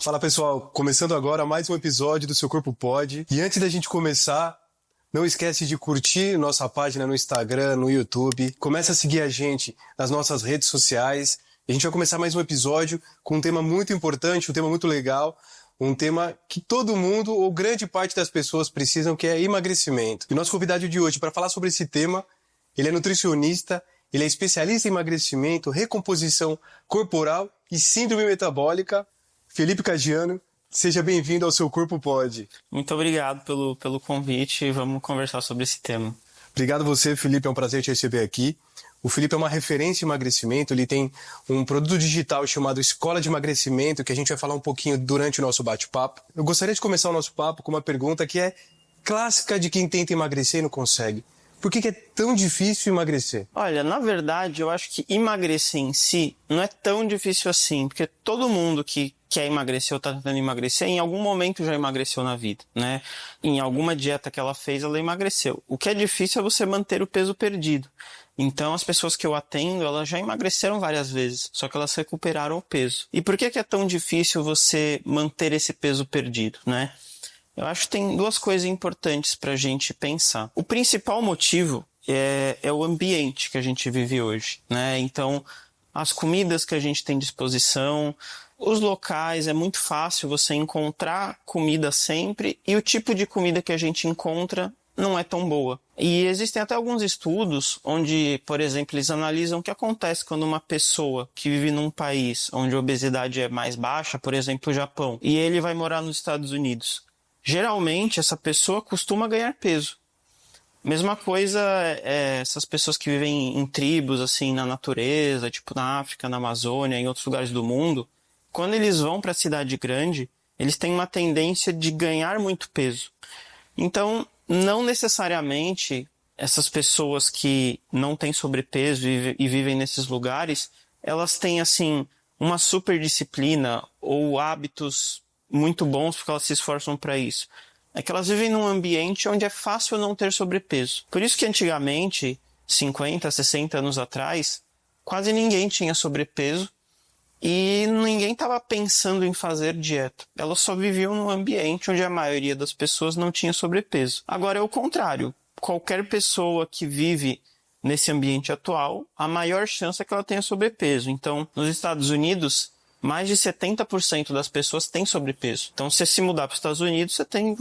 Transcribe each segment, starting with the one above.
Fala pessoal, começando agora mais um episódio do Seu Corpo Pode. E antes da gente começar, não esquece de curtir nossa página no Instagram, no YouTube. Começa a seguir a gente nas nossas redes sociais. A gente vai começar mais um episódio com um tema muito importante, um tema muito legal. Um tema que todo mundo, ou grande parte das pessoas precisam, que é emagrecimento. E nosso convidado de hoje, para falar sobre esse tema, ele é nutricionista, ele é especialista em emagrecimento, recomposição corporal e síndrome metabólica. Felipe Caggiano, seja bem-vindo ao Seu Corpo Pode. Muito obrigado pelo convite e vamos conversar sobre esse tema. Obrigado você, Felipe, é um prazer te receber aqui. O Felipe é uma referência em emagrecimento, ele tem um produto digital chamado Escola de Emagrecimento, que a gente vai falar um pouquinho durante o nosso bate-papo. Eu gostaria de começar o nosso papo com uma pergunta que é clássica de quem tenta emagrecer e não consegue. Por que é tão difícil emagrecer? Olha, na verdade, eu acho que emagrecer em si não é tão difícil assim, porque todo mundo que quer emagrecer ou está tentando emagrecer, em algum momento já emagreceu na vida, né? Em alguma dieta que ela fez, ela emagreceu. O que é difícil é você manter o peso perdido. Então, as pessoas que eu atendo, elas já emagreceram várias vezes, só que elas recuperaram o peso. E por que é tão difícil você manter esse peso perdido, né? Eu acho que tem duas coisas importantes para a gente pensar. O principal motivo é o ambiente que a gente vive hoje, né? Então, as comidas que a gente tem disposição, os locais, é muito fácil você encontrar comida sempre e o tipo de comida que a gente encontra não é tão boa. E existem até alguns estudos onde, por exemplo, eles analisam o que acontece quando uma pessoa que vive num país onde a obesidade é mais baixa, por exemplo, o Japão, e ele vai morar nos Estados Unidos. Geralmente, essa pessoa costuma ganhar peso. Mesma coisa, essas pessoas que vivem em tribos, assim, na natureza, tipo na África, na Amazônia, em outros lugares do mundo, quando eles vão para a cidade grande, eles têm uma tendência de ganhar muito peso. Então, não necessariamente essas pessoas que não têm sobrepeso e vivem nesses lugares, elas têm, assim, uma super disciplina ou hábitos muito bons porque elas se esforçam para isso. É que elas vivem num ambiente onde é fácil não ter sobrepeso. Por isso que antigamente, 50, 60 anos atrás, quase ninguém tinha sobrepeso e ninguém estava pensando em fazer dieta. Elas só viviam num ambiente onde a maioria das pessoas não tinha sobrepeso. Agora é o contrário. Qualquer pessoa que vive nesse ambiente atual, a maior chance é que ela tenha sobrepeso. Então, nos Estados Unidos, mais de 70% das pessoas têm sobrepeso. Então, se você se mudar para os Estados Unidos, você tem,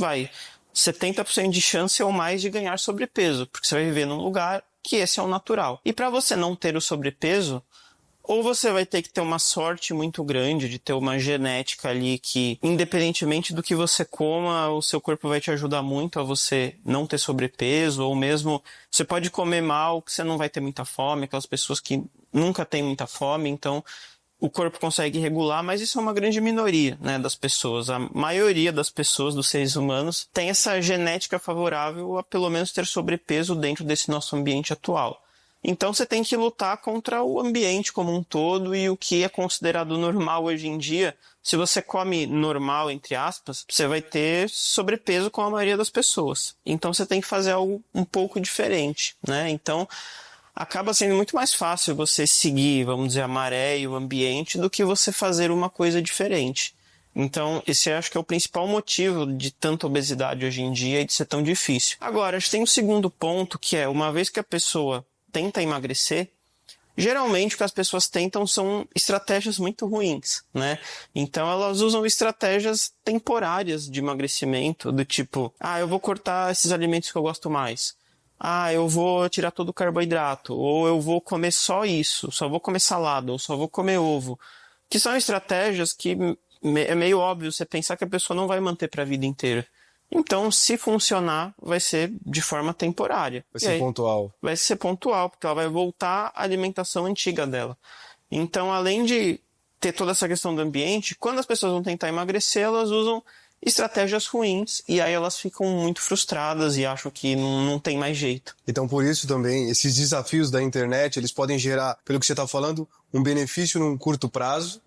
70% de chance ou mais de ganhar sobrepeso, porque você vai viver num lugar que esse é o natural. E para você não ter o sobrepeso, ou você vai ter que ter uma sorte muito grande de ter uma genética ali que, independentemente do que você coma, o seu corpo vai te ajudar muito a você não ter sobrepeso, ou mesmo você pode comer mal, que você não vai ter muita fome, aquelas pessoas que nunca têm muita fome, então o corpo consegue regular, mas isso é uma grande minoria, né, das pessoas. A maioria das pessoas, dos seres humanos, tem essa genética favorável a pelo menos ter sobrepeso dentro desse nosso ambiente atual. Então você tem que lutar contra o ambiente como um todo e o que é considerado normal hoje em dia. Se você come normal, entre aspas, você vai ter sobrepeso com a maioria das pessoas. Então você tem que fazer algo um pouco diferente, né? Então acaba sendo muito mais fácil você seguir, vamos dizer, a maré e o ambiente do que você fazer uma coisa diferente. Então, esse eu acho que é o principal motivo de tanta obesidade hoje em dia e de ser tão difícil. Agora, acho que tem um segundo ponto, que é, uma vez que a pessoa tenta emagrecer, geralmente o que as pessoas tentam são estratégias muito ruins, né? Então elas usam estratégias temporárias de emagrecimento, do tipo, eu vou cortar esses alimentos que eu gosto mais. Eu vou tirar todo o carboidrato, ou eu vou comer só isso, só vou comer salada, ou só vou comer ovo. Que são estratégias que é meio óbvio você pensar que a pessoa não vai manter para a vida inteira. Então, se funcionar, vai ser de forma temporária. Vai ser pontual. Vai ser pontual, porque ela vai voltar à alimentação antiga dela. Então, além de ter toda essa questão do ambiente, quando as pessoas vão tentar emagrecer, elas usam estratégias ruins e aí elas ficam muito frustradas e acham que não tem mais jeito. Então, por isso também, esses desafios da internet, eles podem gerar, pelo que você está falando, um benefício num curto prazo,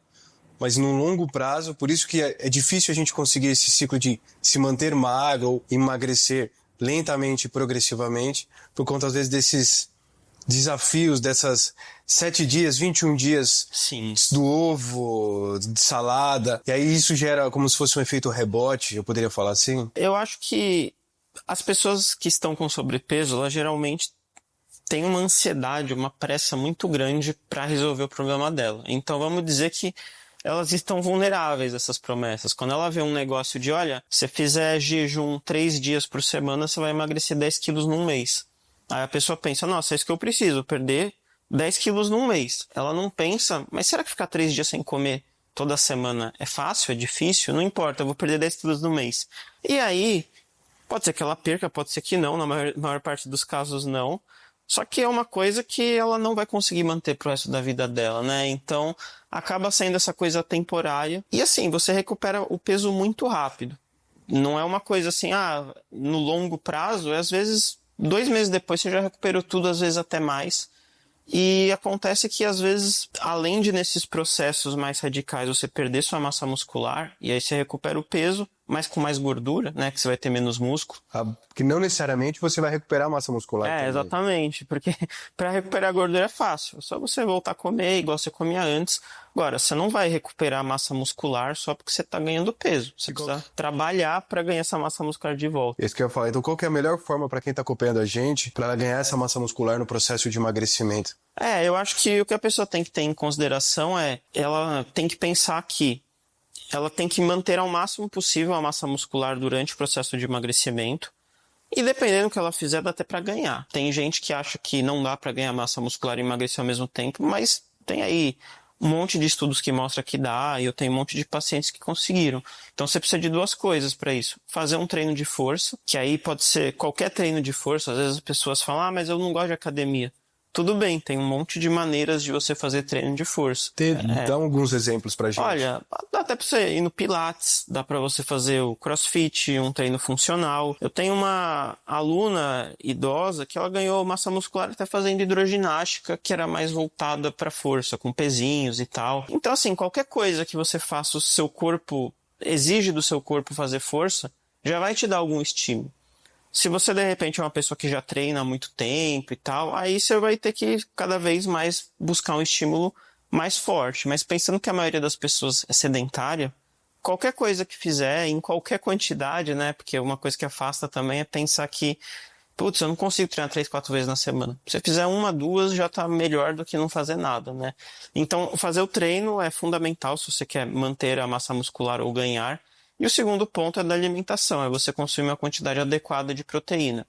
mas num longo prazo, por isso que é difícil a gente conseguir esse ciclo de se manter magro ou emagrecer lentamente e progressivamente, por conta, às vezes, desafios dessas 7 dias, 21 dias Sim. do ovo, de salada, e aí isso gera como se fosse um efeito rebote, eu poderia falar assim? Eu acho que as pessoas que estão com sobrepeso, elas geralmente têm uma ansiedade, uma pressa muito grande para resolver o problema dela. Então vamos dizer que elas estão vulneráveis a essas promessas. Quando ela vê um negócio de, olha, se fizer jejum 3 dias por semana, você vai emagrecer 10 quilos num mês. Aí a pessoa pensa, nossa, é isso que eu preciso, perder 10 quilos num mês. Ela não pensa, mas será que ficar 3 dias sem comer toda semana é fácil, é difícil? Não importa, eu vou perder 10 quilos no mês. E aí, pode ser que ela perca, pode ser que não, na maior parte dos casos não. Só que é uma coisa que ela não vai conseguir manter pro resto da vida dela, né? Então, acaba sendo essa coisa temporária. E assim, você recupera o peso muito rápido. Não é uma coisa assim, no longo prazo, às vezes 2 meses depois você já recuperou tudo, às vezes até mais. E acontece que, às vezes, além de nesses processos mais radicais você perder sua massa muscular, e aí você recupera o peso, mas com mais gordura, né, que você vai ter menos músculo. Que não necessariamente você vai recuperar a massa muscular também. Exatamente, porque para recuperar a gordura é fácil, é só você voltar a comer igual você comia antes. Agora, você não vai recuperar a massa muscular só porque você está ganhando peso. Você precisa trabalhar para ganhar essa massa muscular de volta. Isso que eu ia falar. Então, qual que é a melhor forma para quem está acompanhando a gente para ela ganhar essa massa muscular no processo de emagrecimento? Eu acho que o que a pessoa tem que ter em consideração ela tem que pensar que ela tem que manter ao máximo possível a massa muscular durante o processo de emagrecimento. E dependendo do que ela fizer, dá até para ganhar. Tem gente que acha que não dá para ganhar massa muscular e emagrecer ao mesmo tempo, mas tem aí um monte de estudos que mostra que dá, e eu tenho um monte de pacientes que conseguiram. Então você precisa de 2 coisas para isso. Fazer um treino de força, que aí pode ser qualquer treino de força. Às vezes as pessoas falam, mas eu não gosto de academia. Tudo bem, tem um monte de maneiras de você fazer treino de força. Dá alguns exemplos pra gente. Olha, dá até pra você ir no Pilates, dá pra você fazer o CrossFit, um treino funcional. Eu tenho uma aluna idosa que ela ganhou massa muscular até fazendo hidroginástica, que era mais voltada pra força, com pezinhos e tal. Então, assim, qualquer coisa que você faça, o seu corpo, exige do seu corpo fazer força, já vai te dar algum estímulo. Se você, de repente, é uma pessoa que já treina há muito tempo e tal, aí você vai ter que cada vez mais buscar um estímulo mais forte. Mas pensando que a maioria das pessoas é sedentária, qualquer coisa que fizer, em qualquer quantidade, né? Porque uma coisa que afasta também é pensar que, putz, eu não consigo treinar 3, 4 vezes na semana. Se você fizer 1, 2, já tá melhor do que não fazer nada, né? Então, fazer o treino é fundamental se você quer manter a massa muscular ou ganhar. E o segundo ponto é da alimentação, é você consumir uma quantidade adequada de proteína.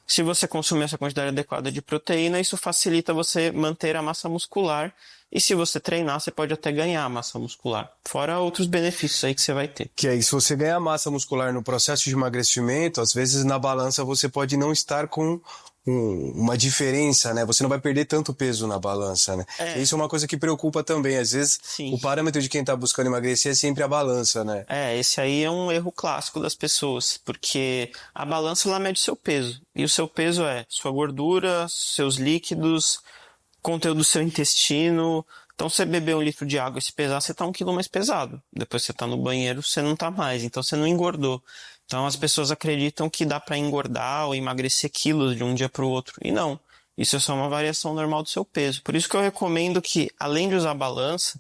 Se você consumir essa quantidade adequada de proteína, isso facilita você manter a massa muscular. E se você treinar, você pode até ganhar massa muscular. Fora outros benefícios aí que você vai ter. Que aí, se você ganhar massa muscular no processo de emagrecimento, às vezes na balança você pode não estar com uma diferença, né? Você não vai perder tanto peso na balança, né? Isso é uma coisa que preocupa também. Às vezes, sim, o parâmetro de quem está buscando emagrecer é sempre a balança, né? Esse aí é um erro clássico das pessoas, porque a balança ela mede seu peso. E o seu peso é sua gordura, seus líquidos, conteúdo do seu intestino. Então, você beber 1 litro de água e se pesar, você tá 1 quilo mais pesado. Depois você tá no banheiro, você não tá mais. Então, você não engordou. Então, as pessoas acreditam que dá para engordar ou emagrecer quilos de um dia para o outro. E não. Isso é só uma variação normal do seu peso. Por isso que eu recomendo que, além de usar balança,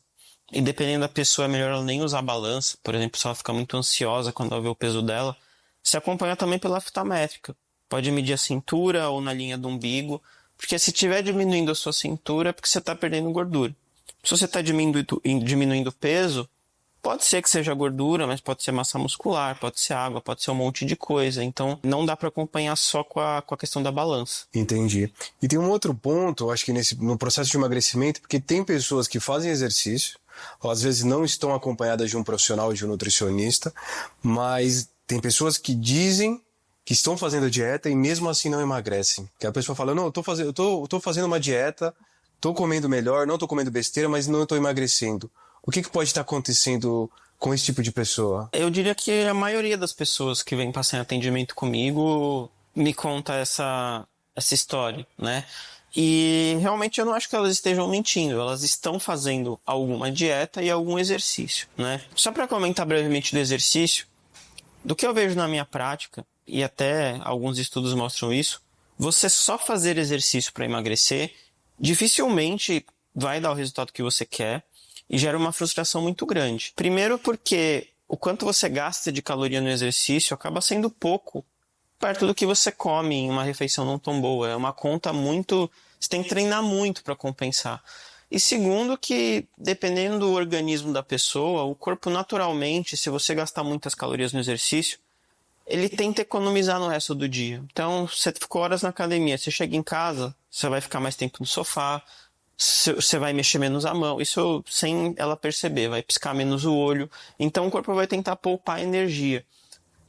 e dependendo da pessoa, é melhor ela nem usar balança. Por exemplo, se ela ficar muito ansiosa quando ela vê o peso dela, se acompanha também pela fita métrica. Pode medir a cintura ou na linha do umbigo. Porque se estiver diminuindo a sua cintura, é porque você está perdendo gordura. Se você está diminuindo o peso, pode ser que seja gordura, mas pode ser massa muscular, pode ser água, pode ser um monte de coisa. Então, não dá para acompanhar só com a questão da balança. Entendi. E tem um outro ponto, acho que no processo de emagrecimento, porque tem pessoas que fazem exercício, ou às vezes não estão acompanhadas de um profissional, de um nutricionista, mas tem pessoas que dizem que estão fazendo dieta e mesmo assim não emagrecem. Que a pessoa fala, não, eu tô fazendo uma dieta, tô comendo melhor, não tô comendo besteira, mas não tô emagrecendo. O que pode estar acontecendo com esse tipo de pessoa? Eu diria que a maioria das pessoas que vêm passar em atendimento comigo me conta essa história, né? E realmente eu não acho que elas estejam mentindo, elas estão fazendo alguma dieta e algum exercício, né? Só para comentar brevemente do exercício, do que eu vejo na minha prática, e até alguns estudos mostram isso, você só fazer exercício para emagrecer dificilmente vai dar o resultado que você quer e gera uma frustração muito grande. Primeiro porque o quanto você gasta de caloria no exercício acaba sendo pouco perto do que você come em uma refeição não tão boa. É uma conta muito... Você tem que treinar muito para compensar. E segundo que, dependendo do organismo da pessoa, o corpo naturalmente, se você gastar muitas calorias no exercício, ele tenta economizar no resto do dia. Então, você ficou horas na academia, você chega em casa, você vai ficar mais tempo no sofá, você vai mexer menos a mão, isso sem ela perceber, vai piscar menos o olho. Então, o corpo vai tentar poupar energia.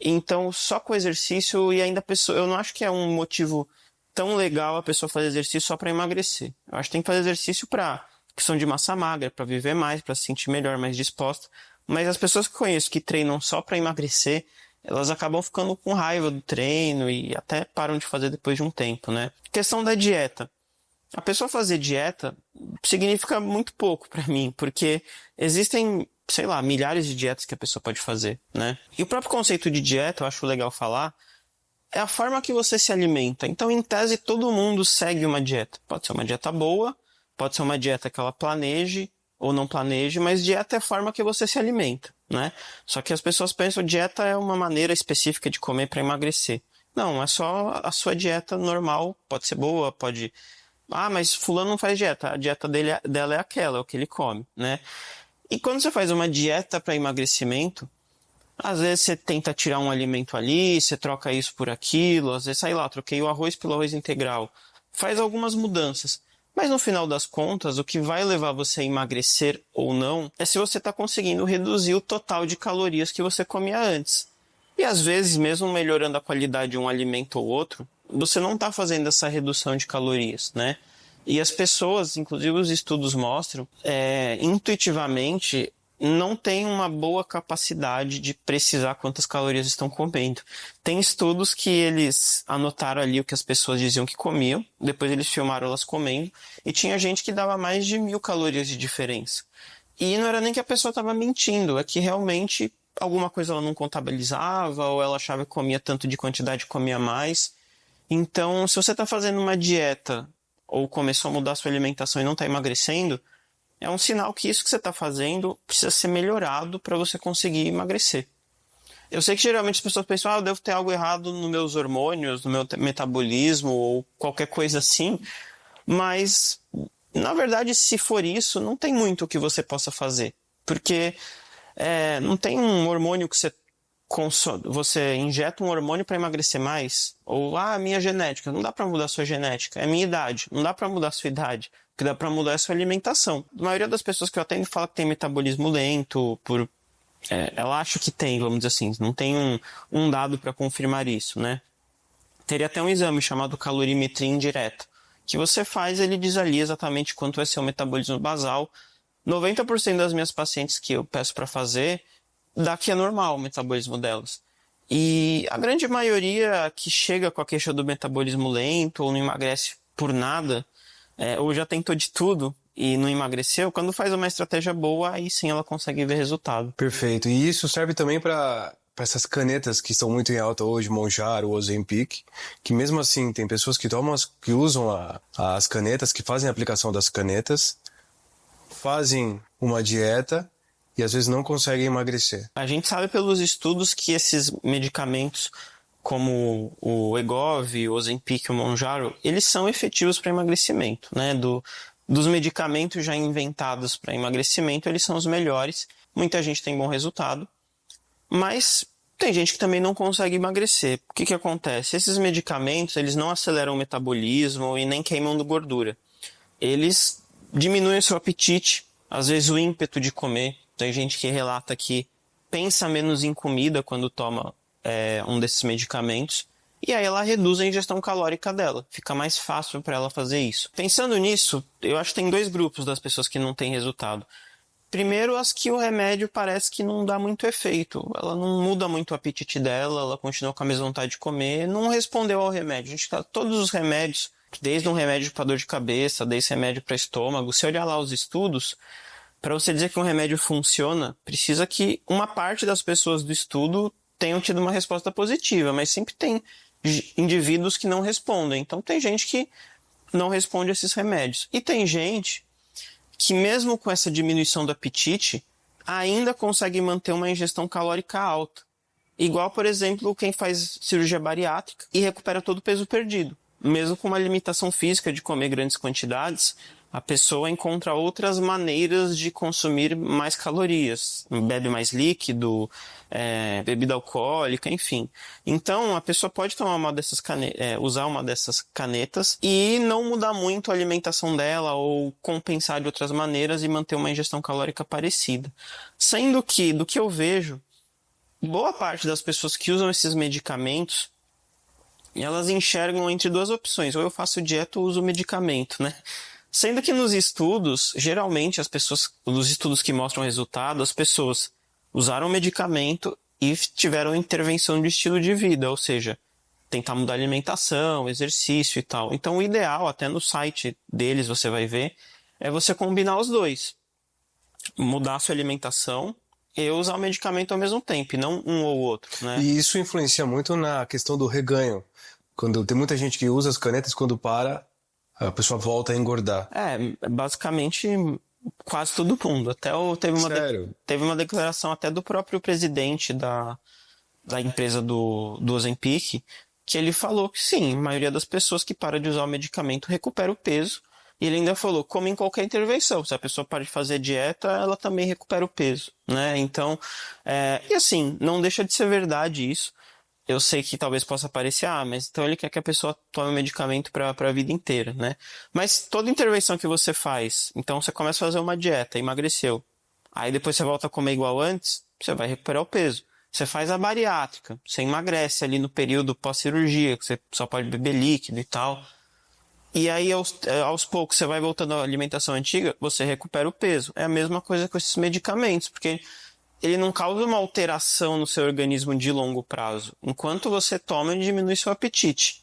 Então, só com exercício e ainda a pessoa... Eu não acho que é um motivo tão legal a pessoa fazer exercício só para emagrecer. Eu acho que tem que fazer exercício para questão de massa magra, para viver mais, para se sentir melhor, mais disposta. Mas as pessoas que eu conheço que treinam só para emagrecer, elas acabam ficando com raiva do treino e até param de fazer depois de um tempo, né? Questão da dieta. A pessoa fazer dieta significa muito pouco para mim, porque existem, sei lá, milhares de dietas que a pessoa pode fazer, né? E o próprio conceito de dieta, eu acho legal falar, é a forma que você se alimenta. Então, em tese, todo mundo segue uma dieta. Pode ser uma dieta boa, pode ser uma dieta que ela planeje ou não planeje, mas dieta é a forma que você se alimenta, né? Só que as pessoas pensam que dieta é uma maneira específica de comer para emagrecer. Não, é só a sua dieta normal, pode ser boa, pode... Ah, mas fulano não faz dieta, a dieta dela é aquela, é o que ele come, né? E quando você faz uma dieta para emagrecimento, às vezes você tenta tirar um alimento ali, você troca isso por aquilo, às vezes, sei lá, troquei o arroz pelo arroz integral. Faz algumas mudanças. Mas no final das contas, o que vai levar você a emagrecer ou não é se você está conseguindo reduzir o total de calorias que você comia antes. E às vezes, mesmo melhorando a qualidade de um alimento ou outro, você não está fazendo essa redução de calorias, né? E as pessoas, inclusive os estudos mostram, intuitivamente não tem uma boa capacidade de precisar quantas calorias estão comendo. Tem estudos que eles anotaram ali o que as pessoas diziam que comiam, depois eles filmaram elas comendo, e tinha gente que dava mais de 1.000 calorias de diferença. E não era nem que a pessoa estava mentindo, é que realmente alguma coisa ela não contabilizava, ou ela achava que comia tanto de quantidade e comia mais. Então, se você está fazendo uma dieta, ou começou a mudar a sua alimentação e não está emagrecendo, é um sinal que isso que você está fazendo precisa ser melhorado para você conseguir emagrecer. Eu sei que geralmente as pessoas pensam, eu devo ter algo errado nos meus hormônios, no meu metabolismo ou qualquer coisa assim, mas na verdade, se for isso, não tem muito o que você possa fazer, porque não tem um hormônio que você injeta um hormônio para emagrecer mais, ou minha genética, não dá para mudar a sua genética, é minha idade, não dá para mudar a sua idade. O que dá para mudar é a sua alimentação. A maioria das pessoas que eu atendo fala que tem metabolismo lento, ela acha que tem, vamos dizer assim, não tem um dado para confirmar isso, né? Teria até um exame chamado calorimetria indireta, que você faz, ele diz ali exatamente quanto vai ser o metabolismo basal. 90% das minhas pacientes que eu peço para fazer, dá que é normal o metabolismo delas. E a grande maioria que chega com a queixa do metabolismo lento ou não emagrece por nada, ou já tentou de tudo e não emagreceu, quando faz uma estratégia boa, aí sim ela consegue ver resultado. Perfeito. E isso serve também para essas canetas que estão muito em alta hoje, Mounjaro, Ozempic, que mesmo assim tem pessoas que usam as canetas, que fazem a aplicação das canetas, fazem uma dieta e às vezes não conseguem emagrecer. A gente sabe pelos estudos que esses medicamentos como o Egov, o Ozempic, o Mounjaro, eles são efetivos para emagrecimento, né? Dos medicamentos já inventados para emagrecimento, eles são os melhores. Muita gente tem bom resultado, mas tem gente que também não consegue emagrecer. O que acontece? Esses medicamentos, eles não aceleram o metabolismo e nem queimam gordura. Eles diminuem o seu apetite, às vezes o ímpeto de comer. Tem gente que relata que pensa menos em comida quando toma um desses medicamentos, e aí ela reduz a ingestão calórica dela. Fica mais fácil para ela fazer isso. Pensando nisso, eu acho que tem dois grupos das pessoas que não têm resultado. Primeiro, as que o remédio parece que não dá muito efeito. Ela não muda muito o apetite dela, ela continua com a mesma vontade de comer, não respondeu ao remédio. A gente tá todos os remédios, desde um remédio para dor de cabeça, desde remédio para estômago, se olhar lá os estudos, para você dizer que um remédio funciona, precisa que uma parte das pessoas do estudo tenham tido uma resposta positiva, mas sempre tem indivíduos que não respondem. Então tem gente que não responde a esses remédios. E tem gente que mesmo com essa diminuição do apetite, ainda consegue manter uma ingestão calórica alta. Igual, por exemplo, quem faz cirurgia bariátrica e recupera todo o peso perdido. Mesmo com uma limitação física de comer grandes quantidades, a pessoa encontra outras maneiras de consumir mais calorias. Bebe mais líquido, bebida alcoólica, enfim. Então, a pessoa pode tomar usar uma dessas canetas e não mudar muito a alimentação dela ou compensar de outras maneiras e manter uma ingestão calórica parecida. Sendo que, do que eu vejo, boa parte das pessoas que usam esses medicamentos, elas enxergam entre duas opções. Ou eu faço dieta ou uso medicamento, né? Sendo que nos estudos, geralmente nos estudos que mostram resultado, as pessoas usaram medicamento e tiveram intervenção de estilo de vida, ou seja, tentar mudar a alimentação, exercício e tal. Então o ideal, até no site deles você vai ver, é você combinar os dois. Mudar a sua alimentação e usar o medicamento ao mesmo tempo, e não um ou outro, né? E isso influencia muito na questão do reganho. Quando tem muita gente que usa as canetas, quando para, a pessoa volta a engordar. Basicamente quase todo mundo. Teve uma declaração até do próprio presidente da empresa do Ozempic, que ele falou que sim, a maioria das pessoas que para de usar o medicamento recupera o peso. E ele ainda falou, como em qualquer intervenção, se a pessoa para de fazer dieta, ela também recupera o peso, né? Então, e assim, não deixa de ser verdade isso. Eu sei que talvez possa parecer, mas então ele quer que a pessoa tome o medicamento para a vida inteira, né? Mas toda intervenção que você faz, então você começa a fazer uma dieta, emagreceu. Aí depois você volta a comer igual antes, você vai recuperar o peso. Você faz a bariátrica, você emagrece ali no período pós-cirurgia, que você só pode beber líquido e tal. E aí, aos poucos, você vai voltando à alimentação antiga, você recupera o peso. É a mesma coisa com esses medicamentos, porque ele não causa uma alteração no seu organismo de longo prazo. Enquanto você toma, ele diminui seu apetite.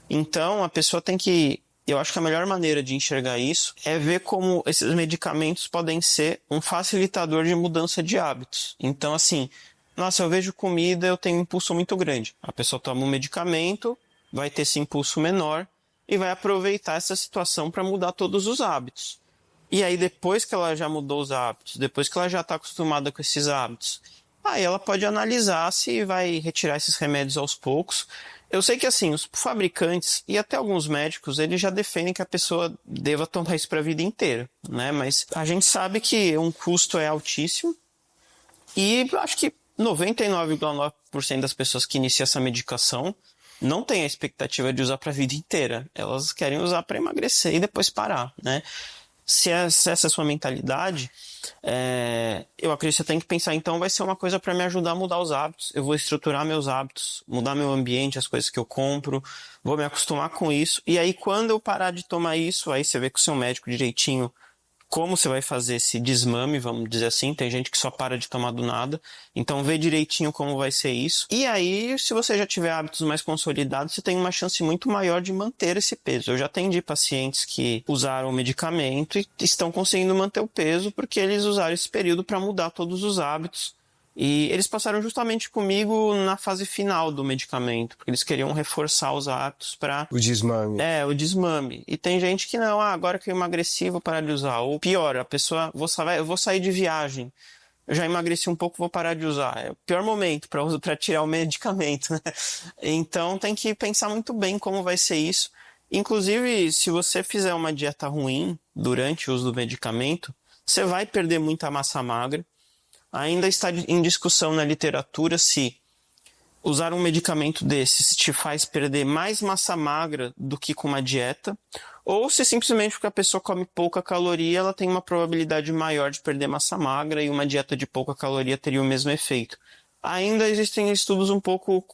Então, a pessoa tem que... Eu acho que a melhor maneira de enxergar isso é ver como esses medicamentos podem ser um facilitador de mudança de hábitos. Então, assim, nossa, eu vejo comida, eu tenho um impulso muito grande. A pessoa toma um medicamento, vai ter esse impulso menor e vai aproveitar essa situação para mudar todos os hábitos. E aí, depois que ela já mudou os hábitos, depois que ela já está acostumada com esses hábitos, aí ela pode analisar se vai retirar esses remédios aos poucos. Eu sei que, assim, os fabricantes e até alguns médicos, eles já defendem que a pessoa deva tomar isso para a vida inteira, né? Mas a gente sabe que um custo é altíssimo e acho que 99,9% das pessoas que iniciam essa medicação não têm a expectativa de usar para a vida inteira. Elas querem usar para emagrecer e depois parar, né? Se essa é a sua mentalidade, eu acredito que você tem que pensar, então vai ser uma coisa para me ajudar a mudar os hábitos. Eu vou estruturar meus hábitos, mudar meu ambiente, as coisas que eu compro, vou me acostumar com isso. E aí, quando eu parar de tomar isso, aí você vê com o seu médico direitinho como você vai fazer esse desmame, vamos dizer assim. Tem gente que só para de tomar do nada. Então, vê direitinho como vai ser isso. E aí, se você já tiver hábitos mais consolidados, você tem uma chance muito maior de manter esse peso. Eu já atendi pacientes que usaram o medicamento e estão conseguindo manter o peso porque eles usaram esse período para mudar todos os hábitos. E eles passaram justamente comigo na fase final do medicamento, porque eles queriam reforçar os hábitos para... O desmame. O desmame. E tem gente que não, agora que eu emagreci, vou parar de usar. Ou pior, a pessoa, eu vou sair de viagem, eu já emagreci um pouco, vou parar de usar. É o pior momento para tirar o medicamento, né? Então tem que pensar muito bem como vai ser isso. Inclusive, se você fizer uma dieta ruim durante o uso do medicamento, você vai perder muita massa magra. Ainda está em discussão na literatura se usar um medicamento desses te faz perder mais massa magra do que com uma dieta, ou se simplesmente porque a pessoa come pouca caloria, ela tem uma probabilidade maior de perder massa magra e uma dieta de pouca caloria teria o mesmo efeito. Ainda existem estudos um pouco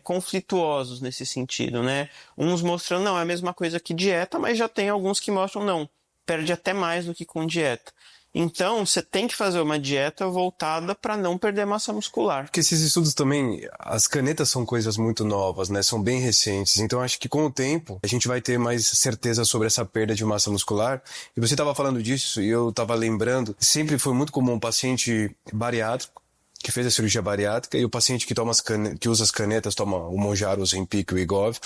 conflituosos nesse sentido, né? Uns mostrando, não, é a mesma coisa que dieta, mas já tem alguns que mostram, não, perde até mais do que com dieta. Então, você tem que fazer uma dieta voltada para não perder massa muscular. Porque esses estudos também, as canetas são coisas muito novas, né? São bem recentes. Então, acho que com o tempo, a gente vai ter mais certeza sobre essa perda de massa muscular. E você estava falando disso e eu estava lembrando, sempre foi muito comum um paciente bariátrico que fez a cirurgia bariátrica, e o paciente que que usa as canetas, toma o Mounjaro, o Ozempic, o Wegovy.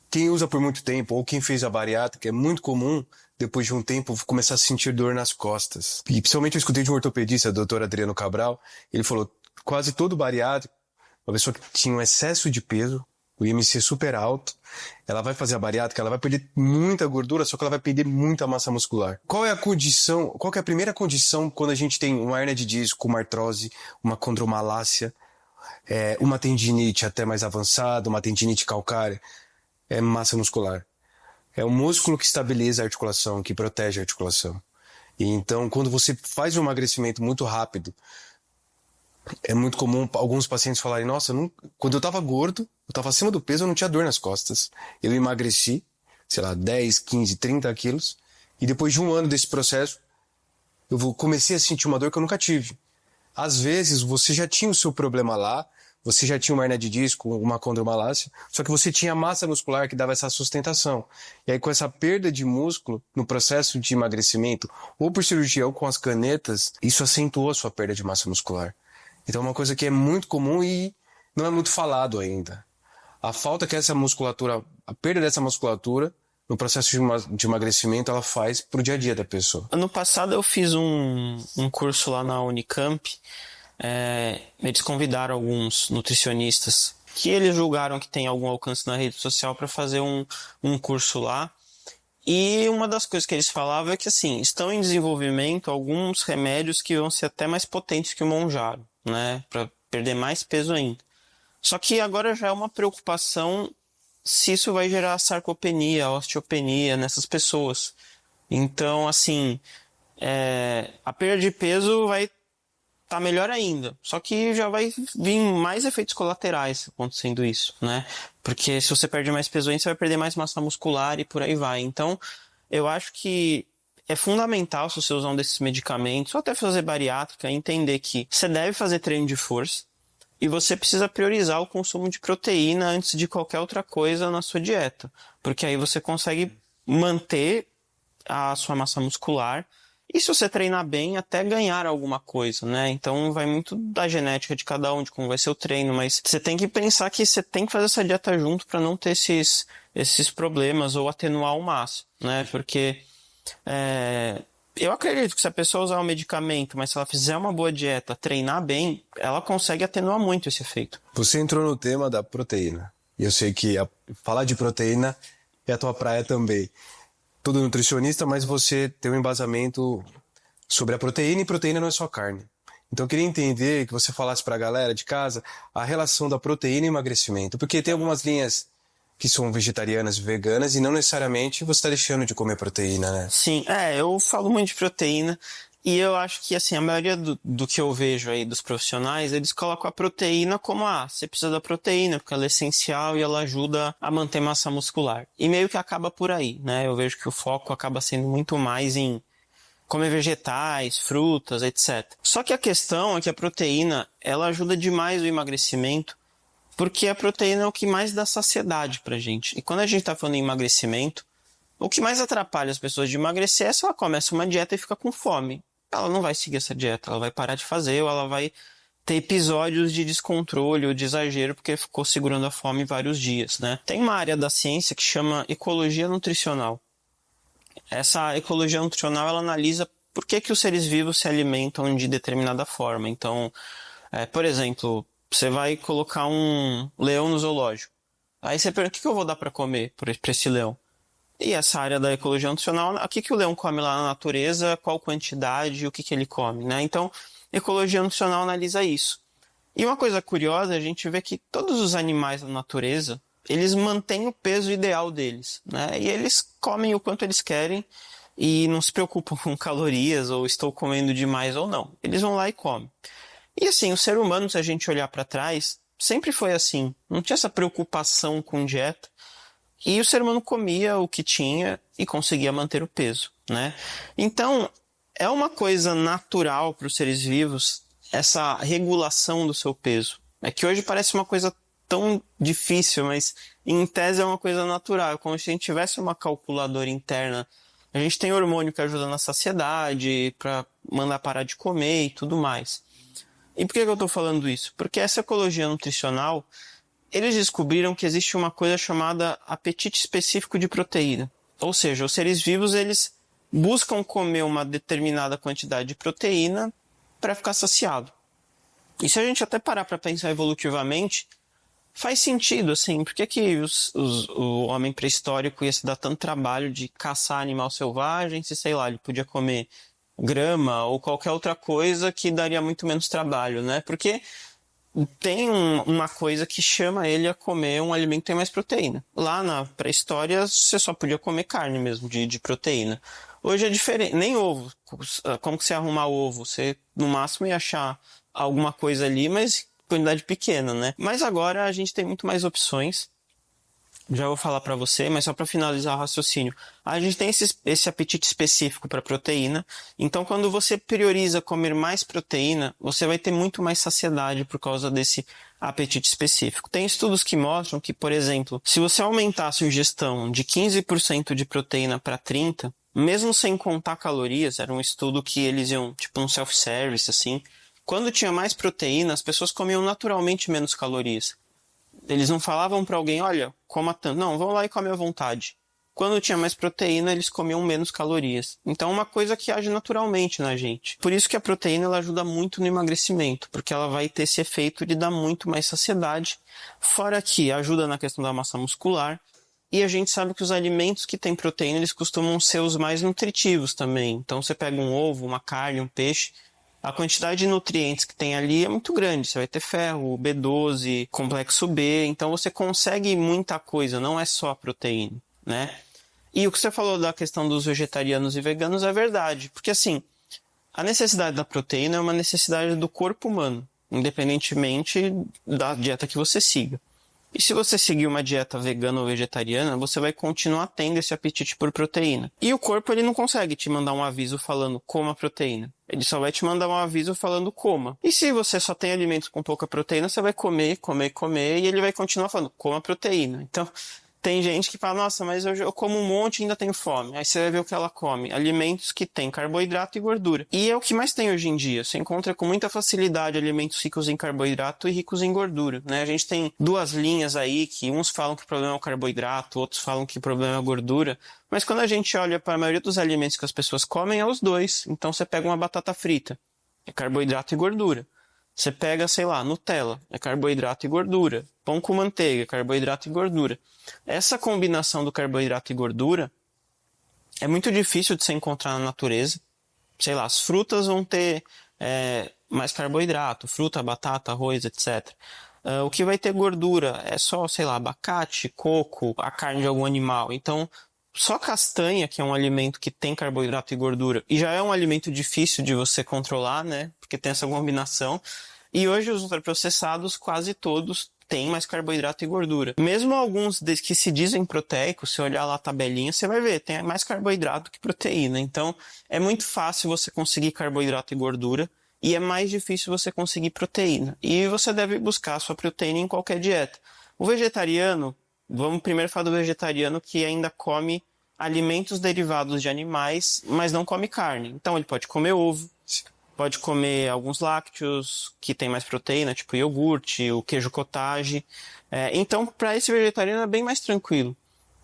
Quem usa por muito tempo, ou quem fez a bariátrica, é muito comum, depois de um tempo, começar a sentir dor nas costas. E principalmente eu escutei de um ortopedista, o Dr. Adriano Cabral, ele falou, quase todo bariátrico, uma pessoa que tinha um excesso de peso, o IMC super alto, ela vai fazer a bariátrica, ela vai perder muita gordura, só que ela vai perder muita massa muscular. Qual é a condição, qual que é a primeira condição quando a gente tem uma hernia de disco, uma artrose, uma condromalácia, uma tendinite até mais avançada, uma tendinite calcária? É massa muscular. É o músculo que estabiliza a articulação, que protege a articulação. E então, quando você faz um emagrecimento muito rápido, é muito comum alguns pacientes falarem, nossa, quando eu estava gordo, eu estava acima do peso, eu não tinha dor nas costas. Eu emagreci, sei lá, 10, 15, 30 quilos, e depois de um ano desse processo, comecei a sentir uma dor que eu nunca tive. Às vezes, você já tinha o seu problema lá, você já tinha uma hernia de disco, uma condromalácia, só que você tinha massa muscular que dava essa sustentação. E aí, com essa perda de músculo, no processo de emagrecimento, ou por cirurgia ou com as canetas, isso acentuou a sua perda de massa muscular. Então é uma coisa que é muito comum e não é muito falado ainda. A falta que essa musculatura, a perda dessa musculatura, no processo de emagrecimento, ela faz pro dia a dia da pessoa. Ano passado eu fiz um curso lá na Unicamp. Eles convidaram alguns nutricionistas que eles julgaram que tem algum alcance na rede social para fazer um curso lá. E uma das coisas que eles falavam é que, assim, estão em desenvolvimento alguns remédios que vão ser até mais potentes que o Mounjaro, né? Para perder mais peso ainda. Só que agora já é uma preocupação se isso vai gerar sarcopenia, osteopenia nessas pessoas. Então, assim, a perda de peso vai tá melhor ainda. Só que já vai vir mais efeitos colaterais acontecendo isso, né? Porque se você perde mais peso ainda, você vai perder mais massa muscular e por aí vai. Então, eu acho que é fundamental, se você usar um desses medicamentos, ou até fazer bariátrica, entender que você deve fazer treino de força e você precisa priorizar o consumo de proteína antes de qualquer outra coisa na sua dieta. Porque aí você consegue manter a sua massa muscular e se você treinar bem, até ganhar alguma coisa, né? Então vai muito da genética de cada um, de como vai ser o treino, mas você tem que pensar que você tem que fazer essa dieta junto para não ter esses problemas ou atenuar ao máximo, né? Porque eu acredito que se a pessoa usar um medicamento, mas se ela fizer uma boa dieta, treinar bem, ela consegue atenuar muito esse efeito. Você entrou no tema da proteína. E eu sei que falar de proteína é a tua praia também. Todo nutricionista, mas você tem um embasamento sobre a proteína, e proteína não é só carne. Então eu queria entender, que você falasse para a galera de casa a relação da proteína e emagrecimento, porque tem algumas linhas que são vegetarianas e veganas e não necessariamente você está deixando de comer proteína, né? Sim, eu falo muito de proteína e eu acho que assim, a maioria do que eu vejo aí dos profissionais, eles colocam a proteína como, você precisa da proteína porque ela é essencial e ela ajuda a manter massa muscular. E meio que acaba por aí, né? Eu vejo que o foco acaba sendo muito mais em comer vegetais, frutas, etc. Só que a questão é que a proteína, ela ajuda demais o emagrecimento, porque a proteína é o que mais dá saciedade pra gente. E quando a gente tá falando em emagrecimento, o que mais atrapalha as pessoas de emagrecer é se ela começa uma dieta e fica com fome. Ela não vai seguir essa dieta, ela vai parar de fazer, ou ela vai ter episódios de descontrole ou de exagero porque ficou segurando a fome vários dias, né? Tem uma área da ciência que chama ecologia nutricional. Essa ecologia nutricional, ela analisa por que os seres vivos se alimentam de determinada forma. Então, por exemplo, você vai colocar um leão no zoológico. Aí você pergunta, o que eu vou dar para comer para esse leão? E essa área da ecologia nutricional, o que o leão come lá na natureza, qual quantidade, o que ele come, né? Então, ecologia nutricional analisa isso. E uma coisa curiosa, a gente vê que todos os animais da natureza, eles mantêm o peso ideal deles, né? E eles comem o quanto eles querem e não se preocupam com calorias ou estou comendo demais ou não. Eles vão lá e comem. E assim, o ser humano, se a gente olhar para trás, sempre foi assim. Não tinha essa preocupação com dieta. E o ser humano comia o que tinha e conseguia manter o peso, né? Então, é uma coisa natural para os seres vivos essa regulação do seu peso. É que hoje parece uma coisa tão difícil, mas em tese é uma coisa natural. É como se a gente tivesse uma calculadora interna. A gente tem hormônio que ajuda na saciedade, para mandar parar de comer e tudo mais. E por que eu estou falando isso? Porque essa ecologia nutricional, eles descobriram que existe uma coisa chamada apetite específico de proteína. Ou seja, os seres vivos, eles buscam comer uma determinada quantidade de proteína para ficar saciado. E se a gente até parar para pensar evolutivamente, faz sentido, assim, por que o homem pré-histórico ia se dar tanto trabalho de caçar animal selvagem, se, sei lá, ele podia comer grama ou qualquer outra coisa que daria muito menos trabalho, né? Porque tem uma coisa que chama ele a comer um alimento que tem mais proteína. Lá na pré-história, você só podia comer carne mesmo, de proteína. Hoje é diferente, nem ovo. Como que você arrumar ovo? Você, no máximo, ia achar alguma coisa ali, mas quantidade pequena, né? Mas agora a gente tem muito mais opções. Já vou falar para você, mas só para finalizar o raciocínio. A gente tem esse apetite específico para proteína. Então, quando você prioriza comer mais proteína, você vai ter muito mais saciedade por causa desse apetite específico. Tem estudos que mostram que, por exemplo, se você aumentasse a ingestão de 15% de proteína para 30%, mesmo sem contar calorias, era um estudo que eles iam, tipo um self-service, assim. Quando tinha mais proteína, as pessoas comiam naturalmente menos calorias. Eles não falavam para alguém, olha, coma tanto. Não, vão lá e come à vontade. Quando tinha mais proteína, eles comiam menos calorias. Então é uma coisa que age naturalmente na gente. Por isso que a proteína ela ajuda muito no emagrecimento, porque ela vai ter esse efeito de dar muito mais saciedade. Fora que ajuda na questão da massa muscular. E a gente sabe que os alimentos que têm proteína, eles costumam ser os mais nutritivos também. Então você pega um ovo, uma carne, um peixe, a quantidade de nutrientes que tem ali é muito grande. Você vai ter ferro, B12, complexo B. Então você consegue muita coisa, não é só a proteína, né? E o que você falou da questão dos vegetarianos e veganos é verdade. Porque assim, a necessidade da proteína é uma necessidade do corpo humano, independentemente da dieta que você siga. E se você seguir uma dieta vegana ou vegetariana, você vai continuar tendo esse apetite por proteína. E o corpo ele não consegue te mandar um aviso falando coma proteína. Ele só vai te mandar um aviso falando coma. E se você só tem alimentos com pouca proteína, você vai comer, e ele vai continuar falando coma proteína. Então, tem gente que fala, nossa, mas eu como um monte e ainda tenho fome. Aí você vai ver o que ela come. Alimentos que têm carboidrato e gordura. E é o que mais tem hoje em dia. Você encontra com muita facilidade alimentos ricos em carboidrato e ricos em gordura, né? A gente tem duas linhas aí que uns falam que o problema é o carboidrato, outros falam que o problema é a gordura. Mas quando a gente olha para a maioria dos alimentos que as pessoas comem, é os dois. Então você pega uma batata frita, é carboidrato e gordura. Você pega, sei lá, Nutella, é carboidrato e gordura. Pão com manteiga, carboidrato e gordura. Essa combinação do carboidrato e gordura é muito difícil de se encontrar na natureza. Sei lá, as frutas vão ter mais carboidrato, fruta, batata, arroz, etc. O que vai ter gordura é só, sei lá, abacate, coco, a carne de algum animal. Então, só castanha, que é um alimento que tem carboidrato e gordura, e já é um alimento difícil de você controlar, né? Porque tem essa combinação. E hoje os ultraprocessados, quase todos, têm mais carboidrato e gordura. Mesmo alguns que se dizem proteicos, se olhar lá a tabelinha, você vai ver, tem mais carboidrato que proteína. Então, é muito fácil você conseguir carboidrato e gordura, e é mais difícil você conseguir proteína. E você deve buscar a sua proteína em qualquer dieta. O vegetariano, vamos primeiro falar do vegetariano que ainda come alimentos derivados de animais, mas não come carne. Então ele pode comer ovo, pode comer alguns lácteos que tem mais proteína, tipo iogurte, o queijo cottage. Então, para esse vegetariano é bem mais tranquilo.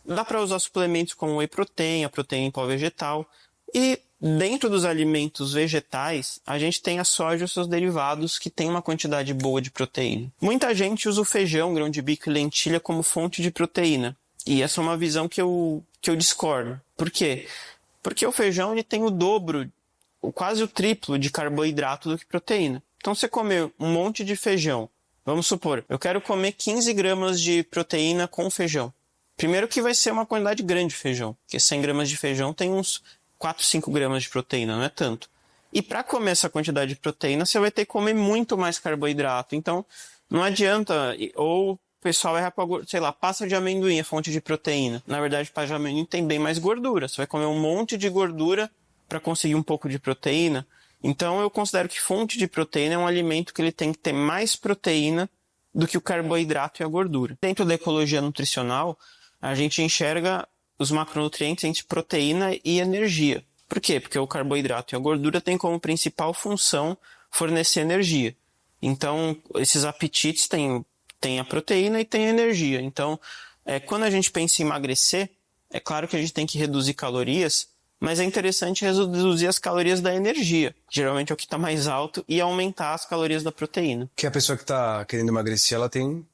Dá para usar suplementos como whey protein, a proteína em pó vegetal. E dentro dos alimentos vegetais, a gente tem a soja e os seus derivados que tem uma quantidade boa de proteína. Muita gente usa o feijão, grão de bico e lentilha como fonte de proteína. E essa é uma visão que eu discordo. Por quê? Porque o feijão ele tem o dobro, quase o triplo de carboidrato do que proteína. Então, você comer um monte de feijão, vamos supor, eu quero comer 15 gramas de proteína com feijão. Primeiro que vai ser uma quantidade grande de feijão, porque 100 gramas de feijão tem uns 4, 5 gramas de proteína, não é tanto. E para comer essa quantidade de proteína, você vai ter que comer muito mais carboidrato. Então, não adianta, ou o pessoal erra para, sei lá, pasta de amendoim é fonte de proteína. Na verdade, pasta de amendoim tem bem mais gordura. Você vai comer um monte de gordura para conseguir um pouco de proteína. Então, eu considero que fonte de proteína é um alimento que ele tem que ter mais proteína do que o carboidrato e a gordura. Dentro da ecologia nutricional, a gente enxerga os macronutrientes entre proteína e energia. Por quê? Porque o carboidrato e a gordura têm como principal função fornecer energia. Então, esses apetites têm a proteína e têm a energia. Então, quando a gente pensa em emagrecer, é claro que a gente tem que reduzir calorias, mas é interessante reduzir as calorias da energia. Geralmente é o que está mais alto, e aumentar as calorias da proteína. Que a pessoa que está querendo emagrecer, ela tem,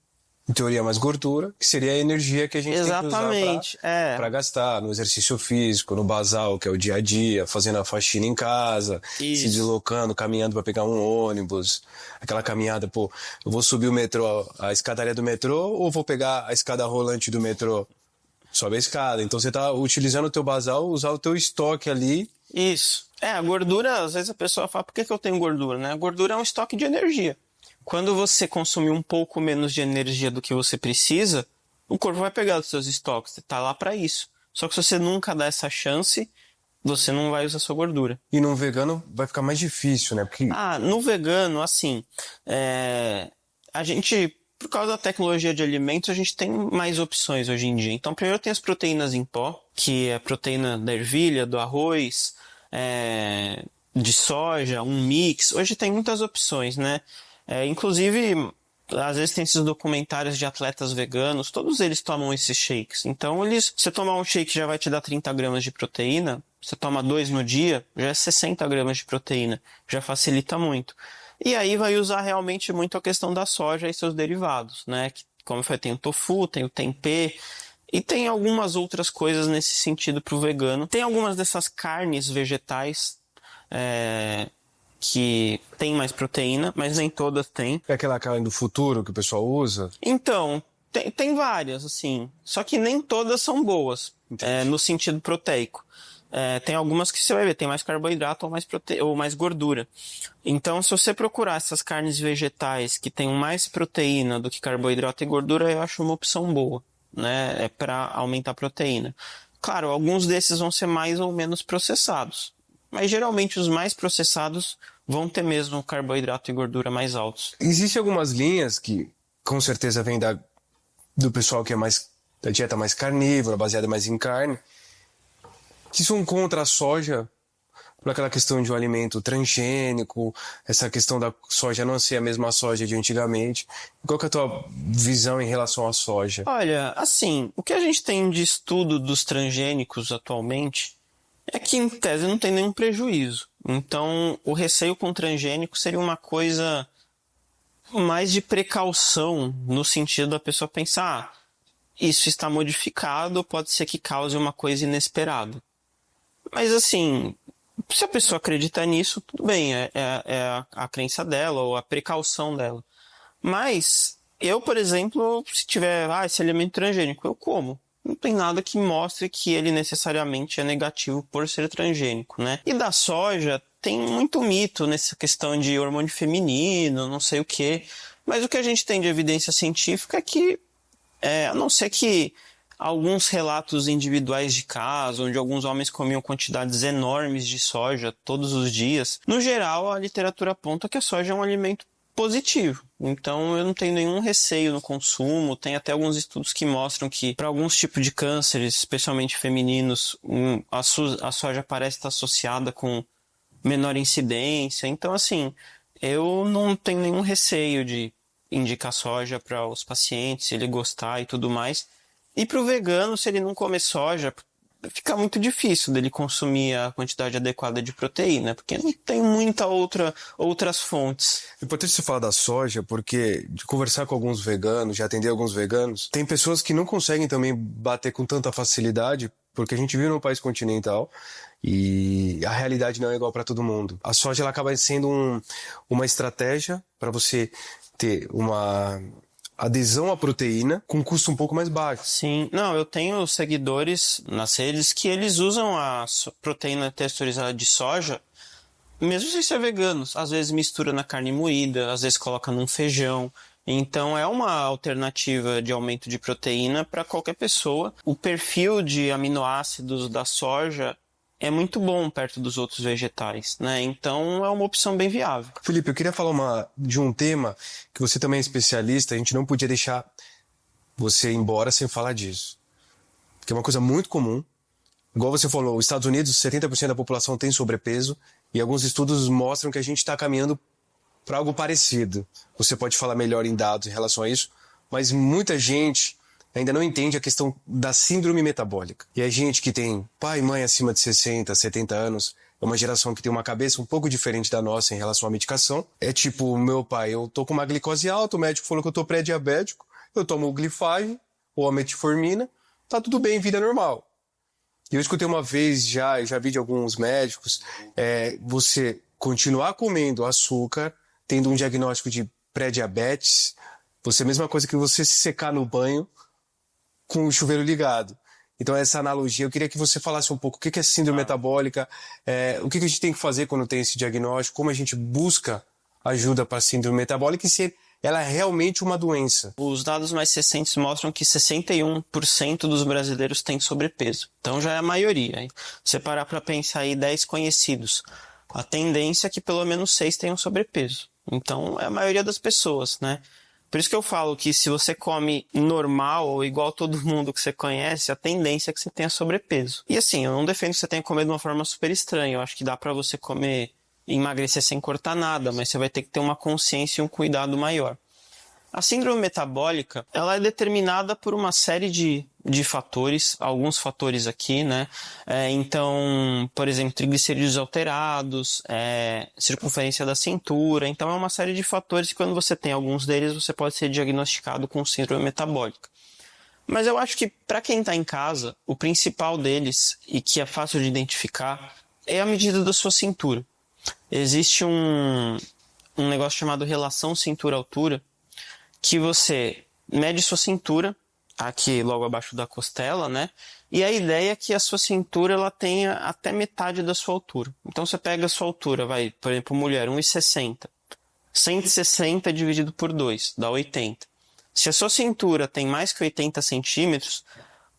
em teoria, mais gordura, que seria a energia que a gente tem que usar para gastar no exercício físico, no basal, que é o dia a dia, fazendo a faxina em casa, Isso. se deslocando, caminhando para pegar um ônibus, aquela caminhada, pô, eu vou subir o metrô, a escadaria do metrô, ou vou pegar a escada rolante do metrô? Sobe a escada. Então você está utilizando o teu basal, usar o teu estoque ali. Isso. A gordura, às vezes a pessoa fala, por que eu tenho gordura, né? A gordura é um estoque de energia. Quando você consumir um pouco menos de energia do que você precisa, o corpo vai pegar os seus estoques. Você está lá para isso. Só que se você nunca dá essa chance, você não vai usar sua gordura. E no vegano vai ficar mais difícil, né? Porque... No vegano, assim, a gente, por causa da tecnologia de alimentos, a gente tem mais opções hoje em dia. Então, primeiro tem as proteínas em pó, que é a proteína da ervilha, do arroz, de soja, um mix. Hoje tem muitas opções, né? Inclusive, às vezes tem esses documentários de atletas veganos, todos eles tomam esses shakes. Então, você tomar um shake já vai te dar 30 gramas de proteína, você toma 2 no dia, já é 60 gramas de proteína, já facilita muito. E aí vai usar realmente muito a questão da soja e seus derivados, né? Como eu falei, tem o tofu, tem o tempê, e tem algumas outras coisas nesse sentido para o vegano. Tem algumas dessas carnes vegetais que tem mais proteína, mas nem todas têm. É aquela carne do futuro que o pessoal usa? Então, tem várias, assim. Só que nem todas são boas, no sentido proteico. Tem algumas que você vai ver, tem mais carboidrato ou mais gordura. Então, se você procurar essas carnes vegetais que tenham mais proteína do que carboidrato e gordura, eu acho uma opção boa, né? Para aumentar a proteína. Claro, alguns desses vão ser mais ou menos processados. Mas geralmente os mais processados vão ter mesmo carboidrato e gordura mais altos. Existem algumas linhas que com certeza vêm do pessoal que é mais da dieta mais carnívora, baseada mais em carne, que são contra a soja, por aquela questão de um alimento transgênico, essa questão da soja não ser a mesma soja de antigamente. Qual que é a tua visão em relação à soja? Olha, assim, o que a gente tem de estudo dos transgênicos atualmente é que, em tese, não tem nenhum prejuízo. Então, o receio com transgênico seria uma coisa mais de precaução, no sentido da pessoa pensar, isso está modificado, pode ser que cause uma coisa inesperada. Mas, assim, se a pessoa acredita nisso, tudo bem, é a crença dela ou a precaução dela. Mas, eu, por exemplo, se tiver esse alimento transgênico, eu como. Não tem nada que mostre que ele necessariamente é negativo por ser transgênico, né? E da soja, tem muito mito nessa questão de hormônio feminino, não sei o quê. Mas o que a gente tem de evidência científica é que, a não ser que alguns relatos individuais de casos, onde alguns homens comiam quantidades enormes de soja todos os dias, no geral, a literatura aponta que a soja é um alimento positivo. Então, eu não tenho nenhum receio no consumo. Tem até alguns estudos que mostram que, para alguns tipos de cânceres, especialmente femininos, a soja parece estar associada com menor incidência. Então, assim, eu não tenho nenhum receio de indicar soja para os pacientes, se ele gostar e tudo mais. E para o vegano, se ele não comer soja, fica muito difícil dele consumir a quantidade adequada de proteína, porque não tem outras fontes. É importante você falar da soja, porque de conversar com alguns veganos, de atender alguns veganos, tem pessoas que não conseguem também bater com tanta facilidade, porque a gente vive num país continental e a realidade não é igual para todo mundo. A soja ela acaba sendo uma estratégia para você ter uma adesão à proteína com um custo um pouco mais baixo. Sim, não, eu tenho seguidores nas redes que eles usam a proteína texturizada de soja, mesmo sem ser veganos. Às vezes mistura na carne moída, às vezes coloca num feijão. Então é uma alternativa de aumento de proteína para qualquer pessoa. O perfil de aminoácidos da soja é muito bom perto dos outros vegetais, né? Então é uma opção bem viável. Felipe, eu queria falar de um tema que você também é especialista, a gente não podia deixar você ir embora sem falar disso. Que é uma coisa muito comum. Igual você falou, os Estados Unidos, 70% da população tem sobrepeso e alguns estudos mostram que a gente está caminhando para algo parecido. Você pode falar melhor em dados em relação a isso, mas muita gente ainda não entende a questão da síndrome metabólica. E a gente que tem pai e mãe acima de 60, 70 anos, é uma geração que tem uma cabeça um pouco diferente da nossa em relação à medicação. É tipo, meu pai, eu tô com uma glicose alta, o médico falou que eu tô pré-diabético, eu tomo o Glifage ou a metformina, tá tudo bem, vida normal. E eu escutei uma vez já vi de alguns médicos, você continuar comendo açúcar, tendo um diagnóstico de pré-diabetes, você é a mesma coisa que você se secar no banho com o chuveiro ligado. Então, essa analogia, eu queria que você falasse um pouco o que é síndrome metabólica, o que a gente tem que fazer quando tem esse diagnóstico, como a gente busca ajuda para a síndrome metabólica e se ela é realmente uma doença. Os dados mais recentes mostram que 61% dos brasileiros têm sobrepeso. Então já é a maioria. Hein? Você parar para pensar aí 10 conhecidos, a tendência é que pelo menos 6 tenham sobrepeso. Então é a maioria das pessoas, né? Por isso que eu falo que se você come normal ou igual todo mundo que você conhece, a tendência é que você tenha sobrepeso. E assim, eu não defendo que você tenha que comer de uma forma super estranha. Eu acho que dá para você comer e emagrecer sem cortar nada, mas você vai ter que ter uma consciência e um cuidado maior. A síndrome metabólica, ela é determinada por uma série de fatores, alguns fatores aqui, né? Então, por exemplo, triglicerídeos alterados, circunferência da cintura. Então, é uma série de fatores que quando você tem alguns deles, você pode ser diagnosticado com síndrome metabólica. Mas eu acho que para quem está em casa, o principal deles, e que é fácil de identificar, é a medida da sua cintura. Existe um negócio chamado relação cintura-altura, que você mede sua cintura, aqui logo abaixo da costela, né? E a ideia é que a sua cintura ela tenha até metade da sua altura. Então você pega a sua altura, vai, por exemplo, mulher, 1,60. 160 dividido por 2, dá 80. Se a sua cintura tem mais que 80 centímetros,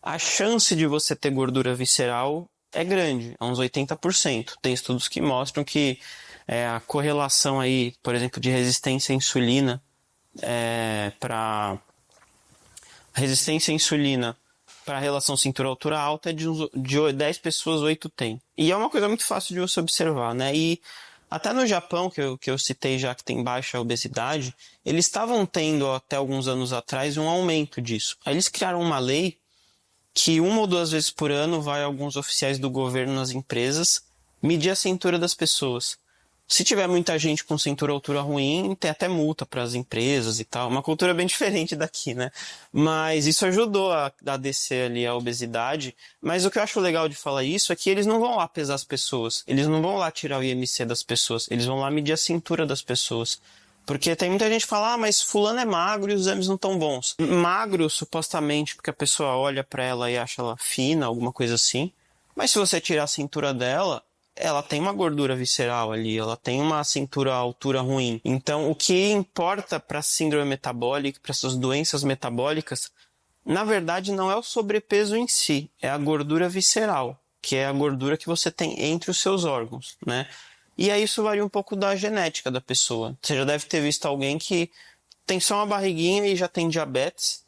a chance de você ter gordura visceral é grande, é uns 80%. Tem estudos que mostram que a correlação aí, por exemplo, de resistência à insulina para a relação cintura-altura alta é de 10 pessoas, 8 tem. E é uma coisa muito fácil de você observar, né? E até no Japão, que eu citei já que tem baixa obesidade, eles estavam tendo até alguns anos atrás um aumento disso. Aí eles criaram uma lei que 1 ou 2 vezes por ano vai alguns oficiais do governo nas empresas medir a cintura das pessoas. Se tiver muita gente com cintura-altura ruim, tem até multa para as empresas e tal. Uma cultura bem diferente daqui, né? Mas isso ajudou a descer ali a obesidade. Mas o que eu acho legal de falar isso é que eles não vão lá pesar as pessoas. Eles não vão lá tirar o IMC das pessoas. Eles vão lá medir a cintura das pessoas. Porque tem muita gente que fala, mas fulano é magro e os exames não estão bons. Magro, supostamente, porque a pessoa olha para ela e acha ela fina, alguma coisa assim. Mas se você tirar a cintura dela, ela tem uma gordura visceral ali, ela tem uma cintura altura ruim. Então, o que importa para a síndrome metabólica, para essas doenças metabólicas, na verdade não é o sobrepeso em si, é a gordura visceral, que é a gordura que você tem entre os seus órgãos, né? E aí isso varia um pouco da genética da pessoa. Você já deve ter visto alguém que tem só uma barriguinha e já tem diabetes,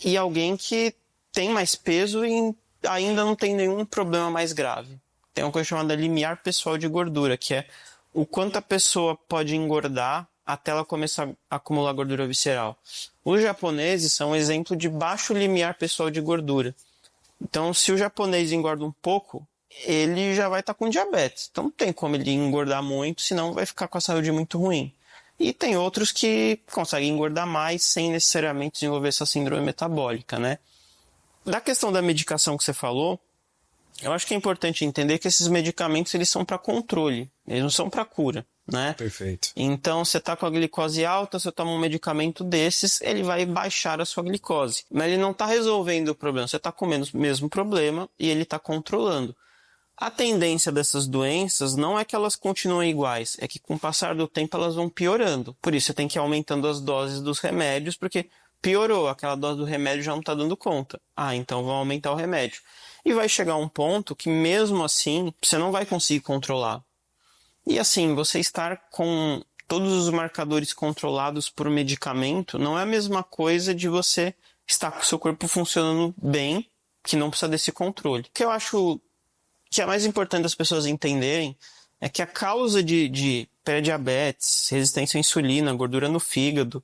e alguém que tem mais peso e ainda não tem nenhum problema mais grave. Tem uma coisa chamada limiar pessoal de gordura, que é o quanto a pessoa pode engordar até ela começar a acumular gordura visceral. Os japoneses são um exemplo de baixo limiar pessoal de gordura. Então, se o japonês engorda um pouco, ele já vai estar com diabetes. Então, não tem como ele engordar muito, senão vai ficar com a saúde muito ruim. E tem outros que conseguem engordar mais sem necessariamente desenvolver essa síndrome metabólica, né? Da questão da medicação que você falou, eu acho que é importante entender que esses medicamentos eles são para controle, eles não são para cura, né? Perfeito. Então, você está com a glicose alta, você toma um medicamento desses, ele vai baixar a sua glicose. Mas ele não está resolvendo o problema, você está com o mesmo problema e ele está controlando. A tendência dessas doenças não é que elas continuem iguais, é que com o passar do tempo elas vão piorando. Por isso você tem que ir aumentando as doses dos remédios, porque piorou, aquela dose do remédio já não está dando conta. Então vão aumentar o remédio. E vai chegar um ponto que mesmo assim você não vai conseguir controlar. E assim, você estar com todos os marcadores controlados por medicamento não é a mesma coisa de você estar com o seu corpo funcionando bem, que não precisa desse controle. O que eu acho que é mais importante das pessoas entenderem é que a causa de pré-diabetes, resistência à insulina, gordura no fígado.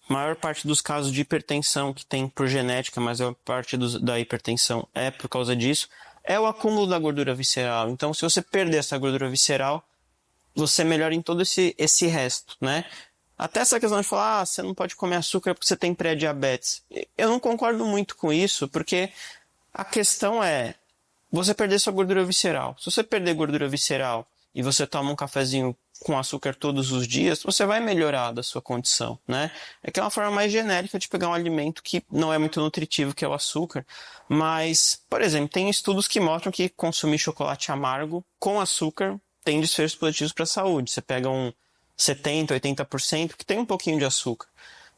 A maior parte dos casos de hipertensão que tem por genética, mas a maior parte da hipertensão é por causa disso, é o acúmulo da gordura visceral. Então, se você perder essa gordura visceral, você melhora em todo esse resto, né? Até essa questão de falar, você não pode comer açúcar porque você tem pré-diabetes. Eu não concordo muito com isso, porque a questão é você perder sua gordura visceral. Se você perder gordura visceral e você toma um cafezinho com açúcar todos os dias, você vai melhorar da sua condição, né? É que é uma forma mais genérica de pegar um alimento que não é muito nutritivo, que é o açúcar. Mas, por exemplo, tem estudos que mostram que consumir chocolate amargo com açúcar tem desfechos positivos para a saúde. Você pega um 70%, 80% que tem um pouquinho de açúcar.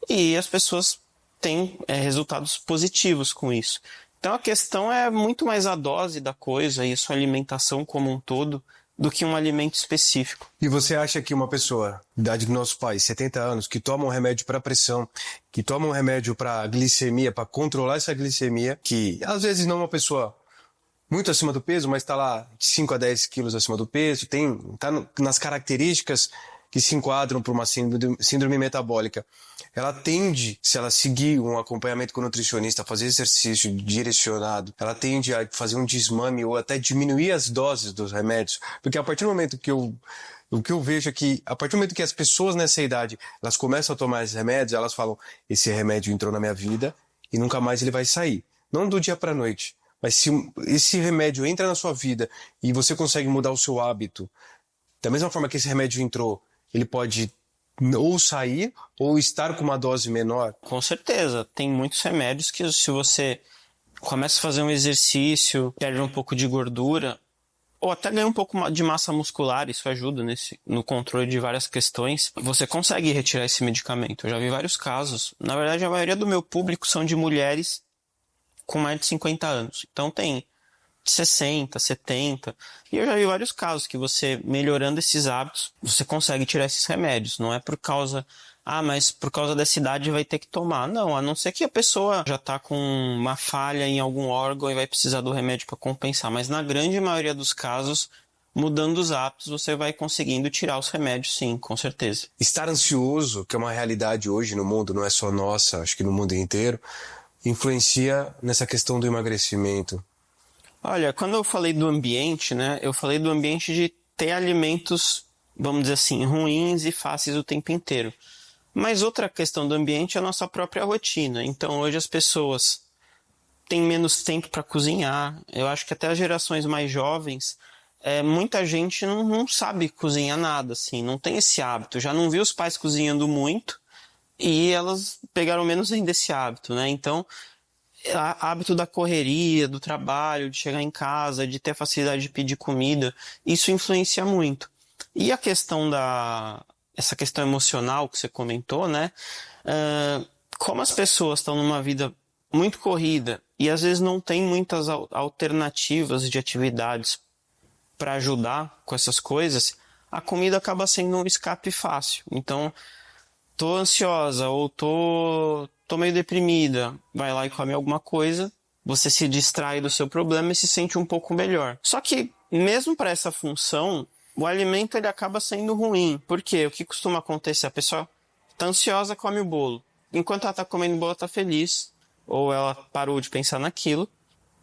E as pessoas têm resultados positivos com isso. Então a questão é muito mais a dose da coisa e a sua alimentação como um todo do que um alimento específico. E você acha que uma pessoa, idade do nosso pai, 70 anos, que toma um remédio para pressão, que toma um remédio para glicemia, para controlar essa glicemia, que às vezes não é uma pessoa muito acima do peso, mas está lá de 5 a 10 quilos acima do peso, está nas características que se enquadram para uma síndrome metabólica, ela tende, se ela seguir um acompanhamento com o nutricionista, fazer exercício direcionado, ela tende a fazer um desmame ou até diminuir as doses dos remédios, porque a partir do momento o que eu vejo é que, a partir do momento que as pessoas nessa idade, elas começam a tomar esses remédios, elas falam, esse remédio entrou na minha vida e nunca mais ele vai sair. Não do dia para a noite, mas se esse remédio entra na sua vida e você consegue mudar o seu hábito, da mesma forma que esse remédio entrou, ele pode ou sair ou estar com uma dose menor? Com certeza. Tem muitos remédios que se você começa a fazer um exercício, perde um pouco de gordura, ou até ganha um pouco de massa muscular, isso ajuda no controle de várias questões, você consegue retirar esse medicamento. Eu já vi vários casos. Na verdade, a maioria do meu público são de mulheres com mais de 50 anos. Então tem 60, 70. E eu já vi vários casos que você, melhorando esses hábitos, você consegue tirar esses remédios. Não é por causa, mas por causa dessa idade vai ter que tomar. Não, a não ser que a pessoa já está com uma falha em algum órgão e vai precisar do remédio para compensar. Mas na grande maioria dos casos, mudando os hábitos, você vai conseguindo tirar os remédios, sim, com certeza. Estar ansioso, que é uma realidade hoje no mundo, não é só nossa, acho que no mundo inteiro, influencia nessa questão do emagrecimento. Olha, quando eu falei do ambiente, né, eu falei do ambiente de ter alimentos, vamos dizer assim, ruins e fáceis o tempo inteiro. Mas outra questão do ambiente é a nossa própria rotina. Então hoje as pessoas têm menos tempo para cozinhar. Eu acho que até as gerações mais jovens, muita gente não sabe cozinhar nada, assim, não tem esse hábito. Já não viu os pais cozinhando muito e elas pegaram menos ainda esse hábito, né? Então, hábito da correria, do trabalho, de chegar em casa, de ter facilidade de pedir comida, isso influencia muito. E a questão essa questão emocional que você comentou, né? Como as pessoas estão numa vida muito corrida e às vezes não tem muitas alternativas de atividades para ajudar com essas coisas, a comida acaba sendo um escape fácil. Então, tô ansiosa ou tô meio deprimida, vai lá e come alguma coisa, você se distrai do seu problema e se sente um pouco melhor. Só que, mesmo para essa função, o alimento ele acaba sendo ruim. Por quê? O que costuma acontecer? A pessoa tá ansiosa, come o bolo. Enquanto ela tá comendo o bolo, ela tá feliz, ou ela parou de pensar naquilo.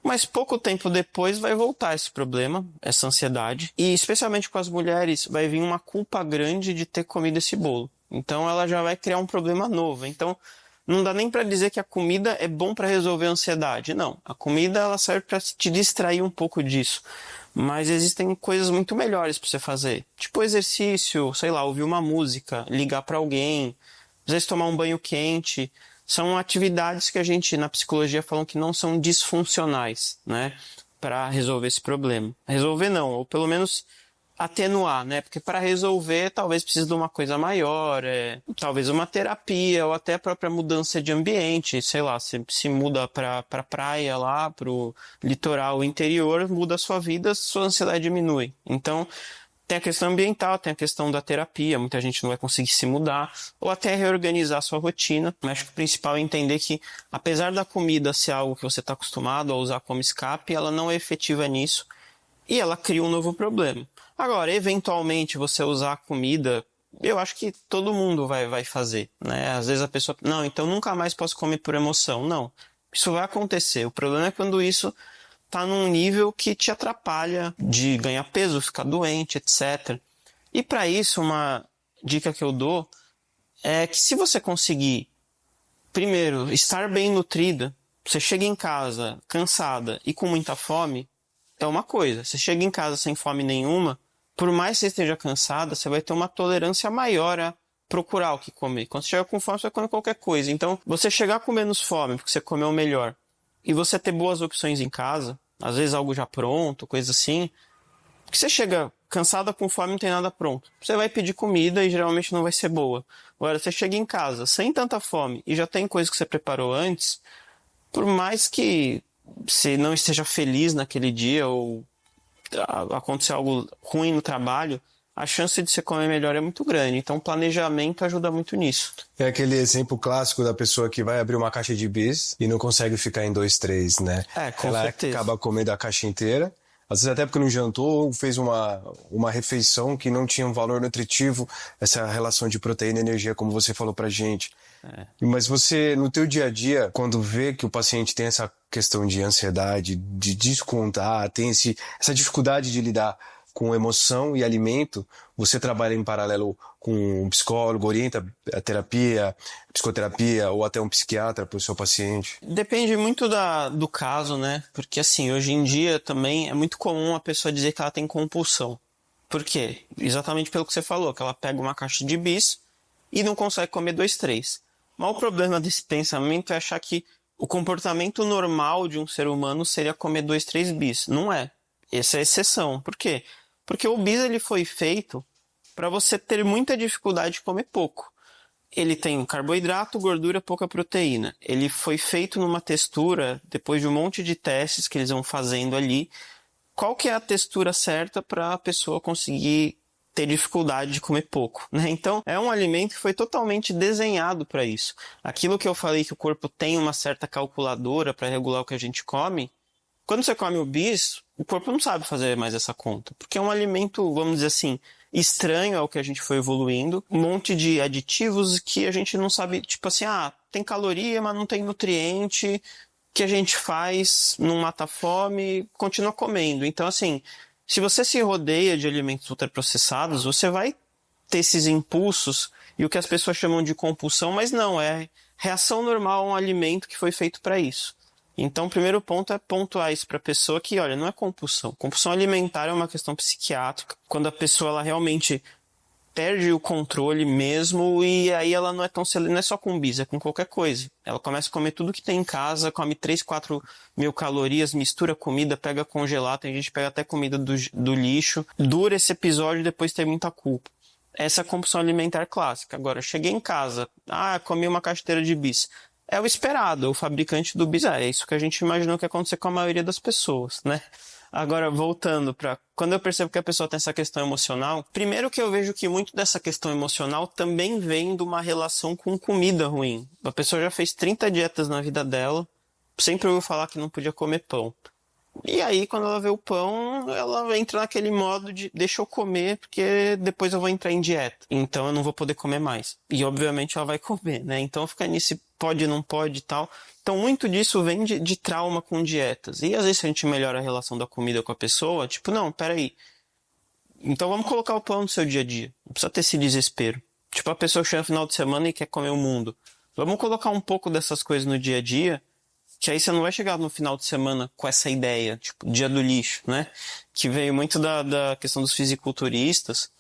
Mas pouco tempo depois vai voltar esse problema, essa ansiedade. E especialmente com as mulheres, vai vir uma culpa grande de ter comido esse bolo. Então ela já vai criar um problema novo. Então não dá nem para dizer que a comida é bom para resolver a ansiedade. Não, a comida ela serve para te distrair um pouco disso. Mas existem coisas muito melhores para você fazer. Tipo exercício, sei lá, ouvir uma música, ligar para alguém, às vezes tomar um banho quente. São atividades que a gente, na psicologia, falam que não são disfuncionais, né? Para resolver esse problema. Resolver não, ou pelo menos atenuar, né? Porque para resolver talvez precise de uma coisa maior, talvez uma terapia ou até a própria mudança de ambiente, sei lá, você se muda para praia lá, pro litoral interior, muda a sua vida, sua ansiedade diminui. Então, tem a questão ambiental, tem a questão da terapia, muita gente não vai conseguir se mudar, ou até reorganizar a sua rotina. Mas acho que o principal é entender que, apesar da comida ser algo que você está acostumado a usar como escape, ela não é efetiva nisso e ela cria um novo problema. Agora, eventualmente, você usar a comida, eu acho que todo mundo vai fazer, né? Às vezes a pessoa, não, então nunca mais posso comer por emoção. Não, isso vai acontecer. O problema é quando isso tá num nível que te atrapalha de ganhar peso, ficar doente, etc. E para isso, uma dica que eu dou é que se você conseguir, primeiro, estar bem nutrida, você chega em casa cansada e com muita fome, é uma coisa. Você chega em casa sem fome nenhuma, por mais que você esteja cansada, você vai ter uma tolerância maior a procurar o que comer. Quando você chega com fome, você vai comer qualquer coisa. Então, você chegar com menos fome, porque você comeu melhor, e você ter boas opções em casa, às vezes algo já pronto, coisa assim, porque você chega cansada com fome, não tem nada pronto. Você vai pedir comida e geralmente não vai ser boa. Agora, você chega em casa sem tanta fome e já tem coisa que você preparou antes, por mais que você não esteja feliz naquele dia ou acontecer algo ruim no trabalho, a chance de você comer melhor é muito grande. Então, o planejamento ajuda muito nisso. É aquele exemplo clássico da pessoa que vai abrir uma caixa de bis e não consegue ficar em 2, 3, né? Com Ela certeza. acaba comendo a caixa inteira. Às vezes até porque não jantou ou fez uma refeição que não tinha um valor nutritivo, essa relação de proteína e energia, como você falou pra gente. Mas você, no teu dia a dia, quando vê que o paciente tem essa questão de ansiedade, de descontar, tem essa dificuldade de lidar com emoção e alimento, você trabalha em paralelo com um psicólogo, orienta a terapia, psicoterapia ou até um psiquiatra para o seu paciente? Depende muito do caso, né? Porque assim, hoje em dia também é muito comum a pessoa dizer que ela tem compulsão. Por quê? Exatamente pelo que você falou, que ela pega uma caixa de bis e não consegue comer 2, 3. Mas o problema desse pensamento é achar que o comportamento normal de um ser humano seria comer 2, 3 bis. Não é. Essa é a exceção. Por quê? Porque o bis ele foi feito para você ter muita dificuldade de comer pouco. Ele tem carboidrato, gordura, pouca proteína. Ele foi feito numa textura, depois de um monte de testes que eles vão fazendo ali. Qual que é a textura certa para a pessoa conseguir ter dificuldade de comer pouco, né? Então, é um alimento que foi totalmente desenhado para isso. Aquilo que eu falei que o corpo tem uma certa calculadora para regular o que a gente come, quando você come o bis, o corpo não sabe fazer mais essa conta, porque é um alimento, vamos dizer assim, estranho ao que a gente foi evoluindo, um monte de aditivos que a gente não sabe, tipo assim, tem caloria, mas não tem nutriente, que a gente faz, não mata a fome, continua comendo. Então, assim, se você se rodeia de alimentos ultraprocessados, você vai ter esses impulsos e o que as pessoas chamam de compulsão, mas não, é reação normal a um alimento que foi feito para isso. Então, o primeiro ponto é pontuar isso para a pessoa que, olha, não é compulsão. Compulsão alimentar é uma questão psiquiátrica, quando a pessoa ela realmente perde o controle mesmo e aí ela não é tão não é só com bis, é com qualquer coisa. Ela começa a comer tudo que tem em casa, come 3, 4 mil calorias, mistura comida, pega congelado, tem gente que pega até comida do lixo. Dura esse episódio e depois tem muita culpa. Essa é a compulsão alimentar clássica. Agora, cheguei em casa, comi uma caixeira de bis. É o esperado, o fabricante do bis. É isso que a gente imaginou que ia acontecer com a maioria das pessoas, né? Agora, voltando para quando eu percebo que a pessoa tem essa questão emocional, primeiro que eu vejo que muito dessa questão emocional também vem de uma relação com comida ruim. A pessoa já fez 30 dietas na vida dela, sempre ouviu falar que não podia comer pão. E aí, quando ela vê o pão, ela entra naquele modo de deixa eu comer, porque depois eu vou entrar em dieta. Então eu não vou poder comer mais. E obviamente ela vai comer, né? Então fica nesse pode, não pode e tal. Então muito disso vem de trauma com dietas. E às vezes se a gente melhora a relação da comida com a pessoa, tipo, não, peraí. Então vamos colocar o pão no seu dia a dia. Não precisa ter esse desespero. Tipo, a pessoa chega no final de semana e quer comer o mundo. Vamos colocar um pouco dessas coisas no dia a dia, que aí você não vai chegar no final de semana com essa ideia, tipo, dia do lixo, né? Que veio muito da questão dos fisiculturistas,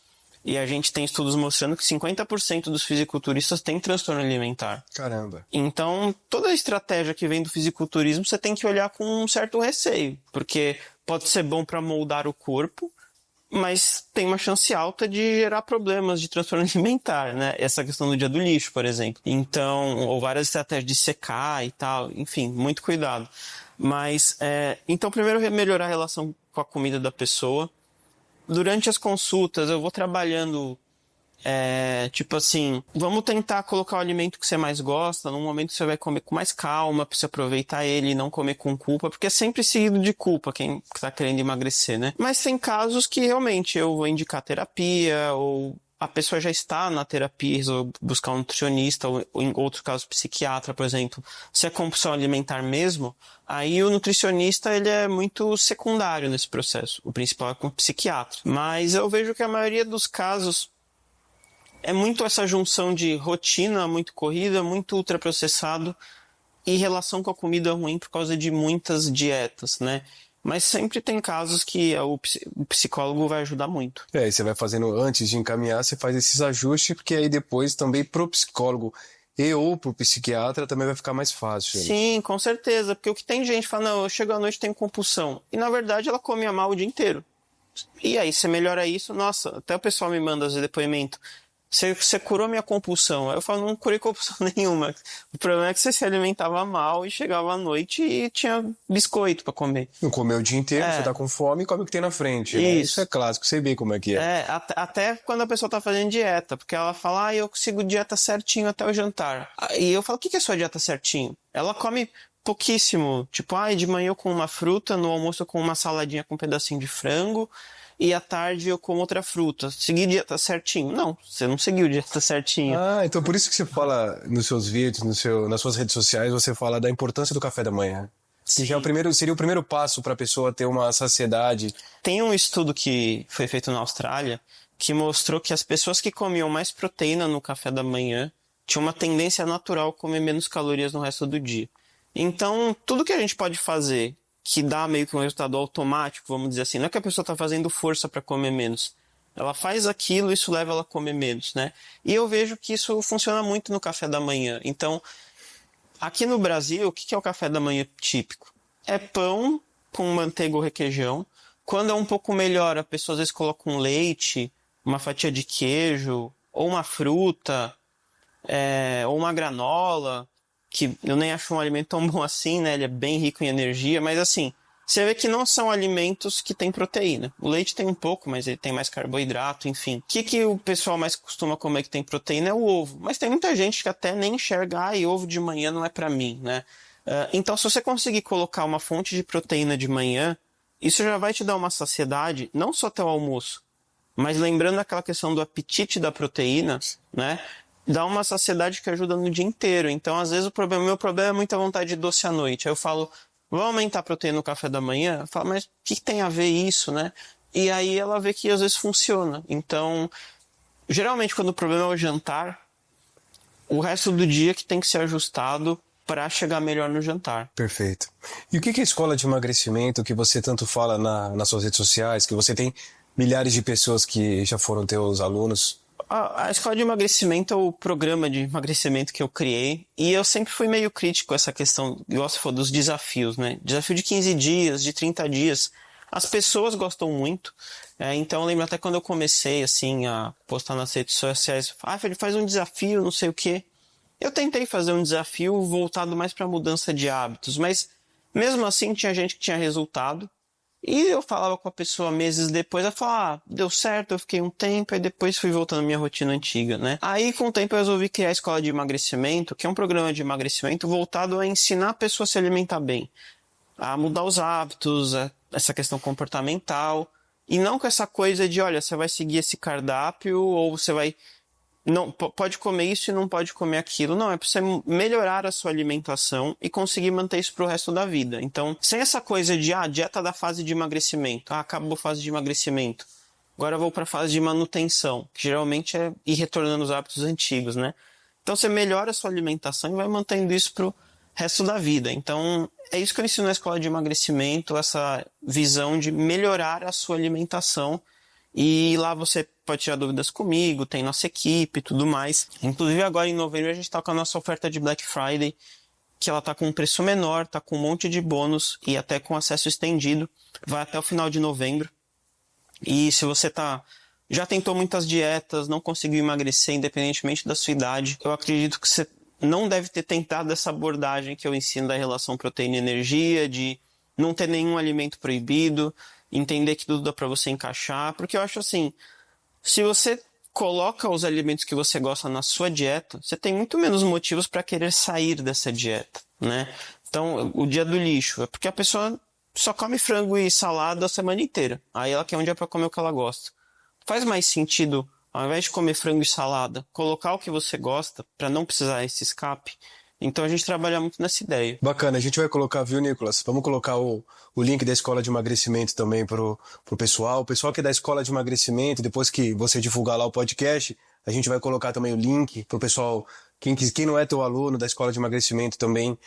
e a gente tem estudos mostrando que 50% dos fisiculturistas têm transtorno alimentar. Caramba. Então, toda a estratégia que vem do fisiculturismo, você tem que olhar com um certo receio, porque pode ser bom para moldar o corpo, mas tem uma chance alta de gerar problemas de transtorno alimentar, né? Essa questão do dia do lixo, por exemplo. Então, ou várias estratégias de secar e tal, enfim, muito cuidado. Mas, então, primeiro melhorar a relação com a comida da pessoa. Durante as consultas, eu vou trabalhando Tipo assim, vamos tentar colocar o alimento que você mais gosta, num momento que você vai comer com mais calma, pra você aproveitar ele e não comer com culpa, porque é sempre seguido de culpa quem tá querendo emagrecer, né? Mas tem casos que realmente eu vou indicar terapia, ou a pessoa já está na terapia, resolve buscar um nutricionista, ou em outros casos psiquiatra, por exemplo. Se é compulsão alimentar mesmo, aí o nutricionista ele é muito secundário nesse processo. O principal é com o psiquiatra. Mas eu vejo que a maioria dos casos é muito essa junção de rotina muito corrida, muito ultraprocessado e relação com a comida ruim por causa de muitas dietas, né? Mas sempre tem casos que o psicólogo vai ajudar muito. E você vai fazendo, antes de encaminhar, você faz esses ajustes, porque aí depois também pro psicólogo e ou pro psiquiatra também vai ficar mais fácil. Né? Sim, com certeza, porque o que tem gente que fala, não, eu chego à noite e tenho compulsão. E na verdade ela comia mal o dia inteiro. E aí, você melhora isso, nossa, até o pessoal me manda às vezes depoimento. Você curou minha compulsão. Aí eu falo, não curei compulsão nenhuma. O problema é que você se alimentava mal e chegava à noite e tinha biscoito pra comer. Não comeu o dia inteiro, você tá com fome e come o que tem na frente. Né? Isso é clássico, você vê como é que é. Até quando a pessoa tá fazendo dieta, porque ela fala, eu sigo dieta certinho até o jantar. E eu falo, o que é a sua dieta certinho? Ela come pouquíssimo. Tipo, de manhã eu como uma fruta, no almoço eu como uma saladinha com um pedacinho de frango, e à tarde eu como outra fruta. Segui dieta certinho? Não, você não seguiu dieta certinho. Então por isso que você fala nos seus vídeos, nas suas redes sociais, você fala da importância do café da manhã. Que já seria o primeiro passo para a pessoa ter uma saciedade. Tem um estudo que foi feito na Austrália que mostrou que as pessoas que comiam mais proteína no café da manhã tinham uma tendência natural a comer menos calorias no resto do dia. Então, tudo que a gente pode fazer que dá meio que um resultado automático, vamos dizer assim. Não é que a pessoa está fazendo força para comer menos. Ela faz aquilo, isso leva ela a comer menos, né? E eu vejo que isso funciona muito no café da manhã. Então, aqui no Brasil, o que é o café da manhã típico? É pão com manteiga ou requeijão. Quando é um pouco melhor, a pessoa às vezes coloca um leite, uma fatia de queijo, ou uma fruta, ou uma granola, que eu nem acho um alimento tão bom assim, né? Ele é bem rico em energia, mas assim, você vê que não são alimentos que têm proteína. O leite tem um pouco, mas ele tem mais carboidrato, enfim. O que o pessoal mais costuma comer que tem proteína é o ovo. Mas tem muita gente que até nem enxerga, ovo de manhã não é pra mim, né? Então, se você conseguir colocar uma fonte de proteína de manhã, isso já vai te dar uma saciedade, não só até o almoço, mas lembrando aquela questão do apetite da proteína, né? Dá uma saciedade que ajuda no dia inteiro. Então, às vezes, meu problema é muita vontade de doce à noite. Aí eu falo, vamos aumentar a proteína no café da manhã? Eu falo, mas o que tem a ver isso, né? E aí ela vê que às vezes funciona. Então, geralmente, quando o problema é o jantar, o resto do dia que tem que ser ajustado para chegar melhor no jantar. Perfeito. E o que é a escola de emagrecimento que você tanto fala nas suas redes sociais, que você tem milhares de pessoas que já foram teus alunos? A escola de emagrecimento é o programa de emagrecimento que eu criei e eu sempre fui meio crítico a essa questão, igual você falou, dos desafios, né? Desafio de 15 dias, de 30 dias. As pessoas gostam muito, então eu lembro até quando eu comecei assim a postar nas redes sociais, Felipe, faz um desafio, não sei o quê. Eu tentei fazer um desafio voltado mais para mudança de hábitos, mas mesmo assim tinha gente que tinha resultado. E eu falava com a pessoa meses depois, ela falava, deu certo, eu fiquei um tempo, aí depois fui voltando à minha rotina antiga, né? Aí, com o tempo, eu resolvi criar a Escola de Emagrecimento, que é um programa de emagrecimento voltado a ensinar a pessoa a se alimentar bem, a mudar os hábitos, essa questão comportamental, e não com essa coisa de, olha, você vai seguir esse cardápio, ou você vai... Não, pode comer isso e não pode comer aquilo. Não, é para você melhorar a sua alimentação e conseguir manter isso pro resto da vida. Então, sem essa coisa de, dieta da fase de emagrecimento. Acabou a fase de emagrecimento. Agora eu vou para a fase de manutenção, que geralmente é ir retornando os hábitos antigos, né? Então, você melhora a sua alimentação e vai mantendo isso pro resto da vida. Então, é isso que eu ensino na escola de emagrecimento, essa visão de melhorar a sua alimentação. E lá você pode tirar dúvidas comigo, tem nossa equipe e tudo mais. Inclusive agora em novembro a gente tá com a nossa oferta de Black Friday, que ela tá com um preço menor, tá com um monte de bônus e até com acesso estendido. Vai até o final de novembro. E se você já tentou muitas dietas, não conseguiu emagrecer independentemente da sua idade, eu acredito que você não deve ter tentado essa abordagem que eu ensino da relação proteína e energia, de não ter nenhum alimento proibido, entender que tudo dá pra você encaixar, porque eu acho assim, se você coloca os alimentos que você gosta na sua dieta, você tem muito menos motivos para querer sair dessa dieta, né? Então, o dia do lixo é porque a pessoa só come frango e salada a semana inteira. Aí ela quer um dia para comer o que ela gosta. Faz mais sentido, ao invés de comer frango e salada, colocar o que você gosta para não precisar esse escape. Então a gente trabalha muito nessa ideia. Bacana, a gente vai colocar, viu, Nicolas? Vamos colocar o link da escola de emagrecimento também pro pessoal. O pessoal que é da escola de emagrecimento, depois que você divulgar lá o podcast, a gente vai colocar também o link pro pessoal. Quem não é teu aluno da escola de emagrecimento também,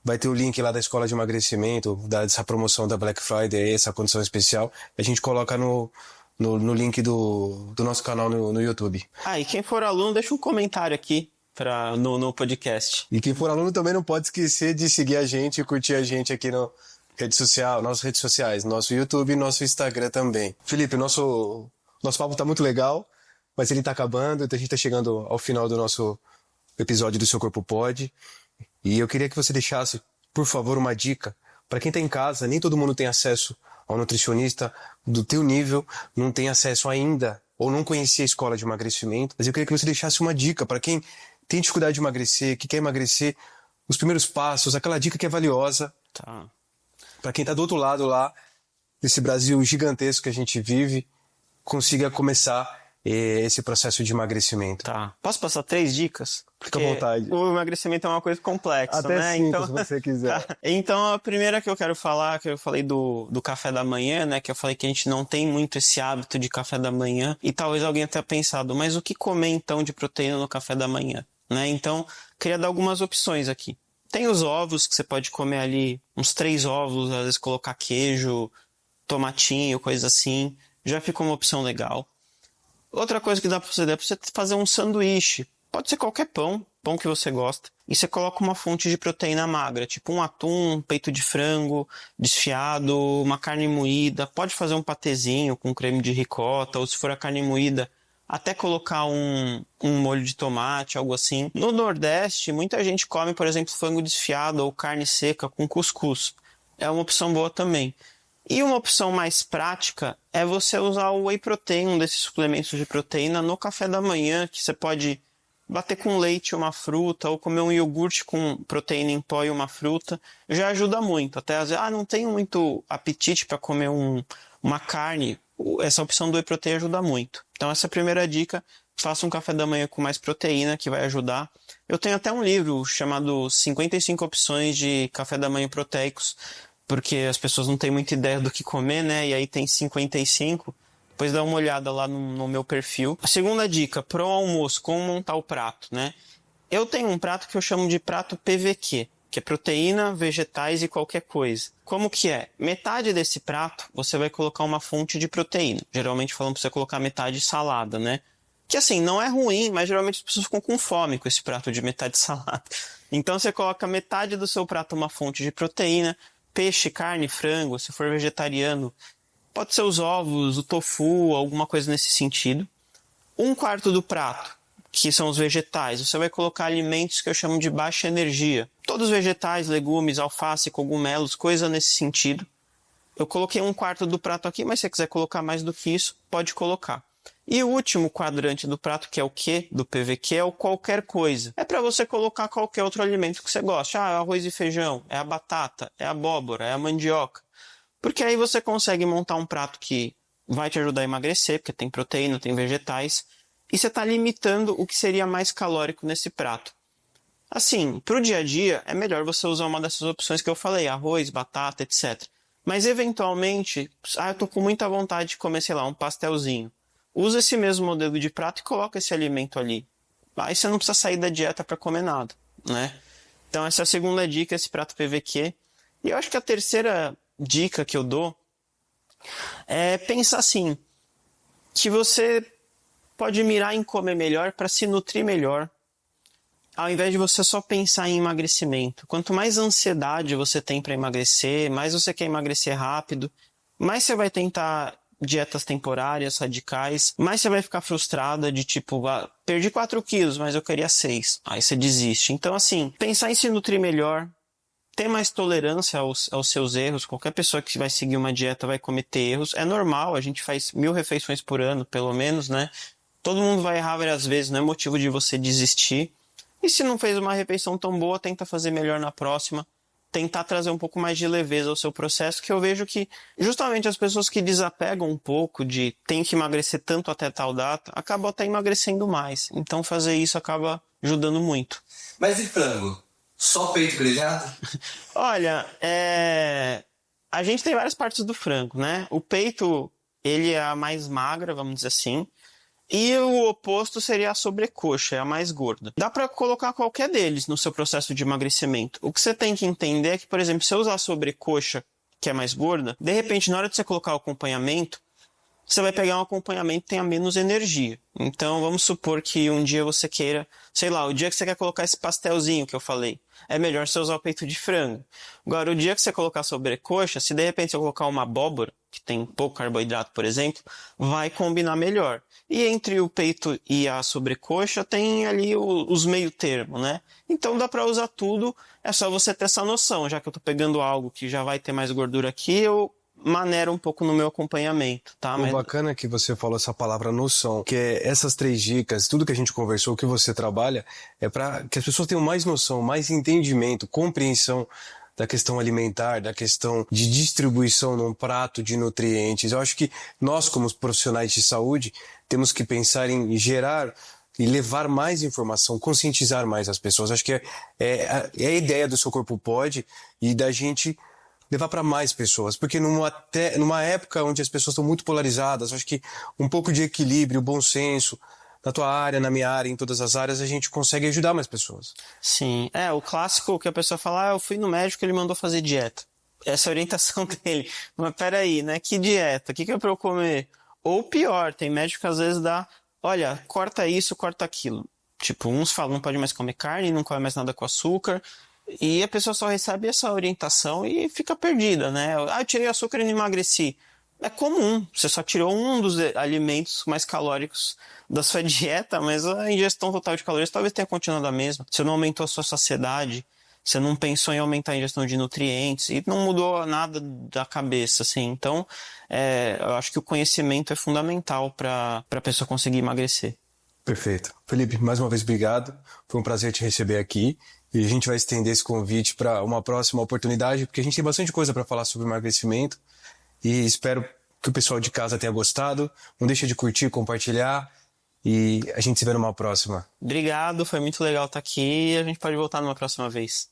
vai ter o link lá da escola de emagrecimento, dessa promoção da Black Friday, essa condição especial. A gente coloca no link do nosso canal no YouTube. E quem for aluno, deixa um comentário aqui no podcast. E quem for aluno também não pode esquecer de seguir a gente e curtir a gente aqui no nossas redes sociais, nosso YouTube e nosso Instagram também. Felipe, nosso papo tá muito legal, mas ele tá acabando, então a gente tá chegando ao final do nosso episódio do Seu Corpo Pode. E eu queria que você deixasse, por favor, uma dica para quem tá em casa. Nem todo mundo tem acesso ao nutricionista do teu nível, não tem acesso ainda, ou não conhecia a escola de emagrecimento, mas eu queria que você deixasse uma dica para quem tem dificuldade de emagrecer, que quer emagrecer, os primeiros passos, aquela dica que é valiosa. Tá. Para quem tá do outro lado lá, desse Brasil gigantesco que a gente vive, consiga começar esse processo de emagrecimento. Tá. Posso passar 3 dicas? Fica à vontade. O emagrecimento é uma coisa complexa, Até né? 5, então, se você quiser. Tá. Então, a primeira que eu quero falar, que eu falei do café da manhã, né? Que eu falei que a gente não tem muito esse hábito de café da manhã. E talvez alguém tenha pensado, mas o que comer então de proteína no café da manhã? Né? Então, queria dar algumas opções aqui. Tem os ovos, que você pode comer ali uns 3 ovos, às vezes colocar queijo, tomatinho, coisa assim. Já fica uma opção legal. Outra coisa que dá pra você fazer um sanduíche. Pode ser qualquer pão que você gosta. E você coloca uma fonte de proteína magra, tipo um atum, um peito de frango desfiado, uma carne moída. Pode fazer um patezinho com creme de ricota, ou se for a carne moída, até colocar um molho de tomate, algo assim. No Nordeste, muita gente come, por exemplo, frango desfiado ou carne seca com cuscuz. É uma opção boa também. E uma opção mais prática é você usar o whey protein, um desses suplementos de proteína, no café da manhã, que você pode bater com leite uma fruta, ou comer um iogurte com proteína em pó e uma fruta. Já ajuda muito. Até às vezes, não tenho muito apetite para comer uma carne. Essa opção do whey protein ajuda muito. Então essa é a primeira dica, faça um café da manhã com mais proteína, que vai ajudar. Eu tenho até um livro chamado 55 opções de café da manhã proteicos, porque as pessoas não têm muita ideia do que comer, né? E aí tem 55, depois dá uma olhada lá no meu perfil. A segunda dica, pro almoço, como montar o prato, né? Eu tenho um prato que eu chamo de prato PVQ, que é proteína, vegetais e qualquer coisa. Como que é? Metade desse prato, você vai colocar uma fonte de proteína. Geralmente falam pra você colocar metade salada, né? Que assim, não é ruim, mas geralmente as pessoas ficam com fome com esse prato de metade salada. Então você coloca metade do seu prato uma fonte de proteína, peixe, carne, frango, se for vegetariano, pode ser os ovos, o tofu, alguma coisa nesse sentido. 1/4 do prato, que são os vegetais, você vai colocar alimentos que eu chamo de baixa energia. Todos os vegetais, legumes, alface, cogumelos, coisa nesse sentido. Eu coloquei 1/4 do prato aqui, mas se você quiser colocar mais do que isso, pode colocar. E o último quadrante do prato, que é o Q, do PVQ, é o qualquer coisa. É para você colocar qualquer outro alimento que você gosta. É arroz e feijão, é a batata, é a abóbora, é a mandioca. Porque aí você consegue montar um prato que vai te ajudar a emagrecer, porque tem proteína, tem vegetais, e você está limitando o que seria mais calórico nesse prato. Assim, para o dia a dia, é melhor você usar uma dessas opções que eu falei, arroz, batata, etc. Mas, eventualmente, eu tô com muita vontade de comer, sei lá, um pastelzinho. Usa esse mesmo modelo de prato e coloca esse alimento ali. Aí você não precisa sair da dieta para comer nada, né? Então, essa é a segunda dica, esse prato PVQ. E eu acho que a terceira dica que eu dou é pensar assim, que você pode mirar em comer melhor para se nutrir melhor, ao invés de você só pensar em emagrecimento. Quanto mais ansiedade você tem para emagrecer, mais você quer emagrecer rápido, mais você vai tentar dietas temporárias, radicais, mais você vai ficar frustrada de tipo, perdi 4 quilos, mas eu queria 6. Aí você desiste. Então assim, pensar em se nutrir melhor, ter mais tolerância aos seus erros. Qualquer pessoa que vai seguir uma dieta vai cometer erros. É normal, a gente faz 1000 refeições por ano, pelo menos, né? Todo mundo vai errar várias vezes, não é motivo de você desistir. E se não fez uma refeição tão boa, tenta fazer melhor na próxima. Tentar trazer um pouco mais de leveza ao seu processo, que eu vejo que justamente as pessoas que desapegam um pouco de tem que emagrecer tanto até tal data, acabam até emagrecendo mais. Então fazer isso acaba ajudando muito. Mas e frango? Só peito grelhado? Olha, a gente tem várias partes do frango, né? O peito, ele é a mais magra, vamos dizer assim. E o oposto seria a sobrecoxa, é a mais gorda. Dá pra colocar qualquer deles no seu processo de emagrecimento. O que você tem que entender é que, por exemplo, se eu usar a sobrecoxa, que é mais gorda, de repente, na hora de você colocar o acompanhamento, você vai pegar um acompanhamento que tenha menos energia. Então, vamos supor que um dia você queira, sei lá, o dia que você quer colocar esse pastelzinho que eu falei, é melhor você usar o peito de frango. Agora, o dia que você colocar sobrecoxa, se de repente você colocar uma abóbora, que tem pouco carboidrato, por exemplo, vai combinar melhor. E entre o peito e a sobrecoxa tem ali os meio termo, né? Então dá para usar tudo, é só você ter essa noção. Já que eu tô pegando algo que já vai ter mais gordura aqui, eu maneiro um pouco no meu acompanhamento, tá? O bacana é que você falou essa palavra noção, que é essas 3 dicas, tudo que a gente conversou, que você trabalha, é para que as pessoas tenham mais noção, mais entendimento, compreensão da questão alimentar, da questão de distribuição num prato de nutrientes. Eu acho que nós, como profissionais de saúde, temos que pensar em gerar e levar mais informação, conscientizar mais as pessoas. Acho que é a ideia do Seu Corpo Pode e da gente levar para mais pessoas, porque numa época onde as pessoas estão muito polarizadas, acho que um pouco de equilíbrio, bom senso, na tua área, na minha área, em todas as áreas, a gente consegue ajudar mais pessoas. Sim, o clássico que a pessoa fala, eu fui no médico, ele mandou fazer dieta. Essa é a orientação dele. Mas peraí, né? Que dieta? O que é pra eu comer? Ou pior, tem médico que às vezes dá, olha, corta isso, corta aquilo. Tipo, uns falam, não pode mais comer carne, não come mais nada com açúcar. E a pessoa só recebe essa orientação e fica perdida, né? Eu tirei açúcar e não emagreci. É comum, você só tirou um dos alimentos mais calóricos da sua dieta, mas a ingestão total de calorias talvez tenha continuado a mesma. Você não aumentou a sua saciedade, você não pensou em aumentar a ingestão de nutrientes e não mudou nada da cabeça, assim. Então, eu acho que o conhecimento é fundamental para a pessoa conseguir emagrecer. Perfeito. Felipe, mais uma vez, obrigado. Foi um prazer te receber aqui. E a gente vai estender esse convite para uma próxima oportunidade, porque a gente tem bastante coisa para falar sobre emagrecimento. E espero que o pessoal de casa tenha gostado. Não deixa de curtir, compartilhar. E a gente se vê numa próxima. Obrigado, foi muito legal estar aqui e a gente pode voltar numa próxima vez.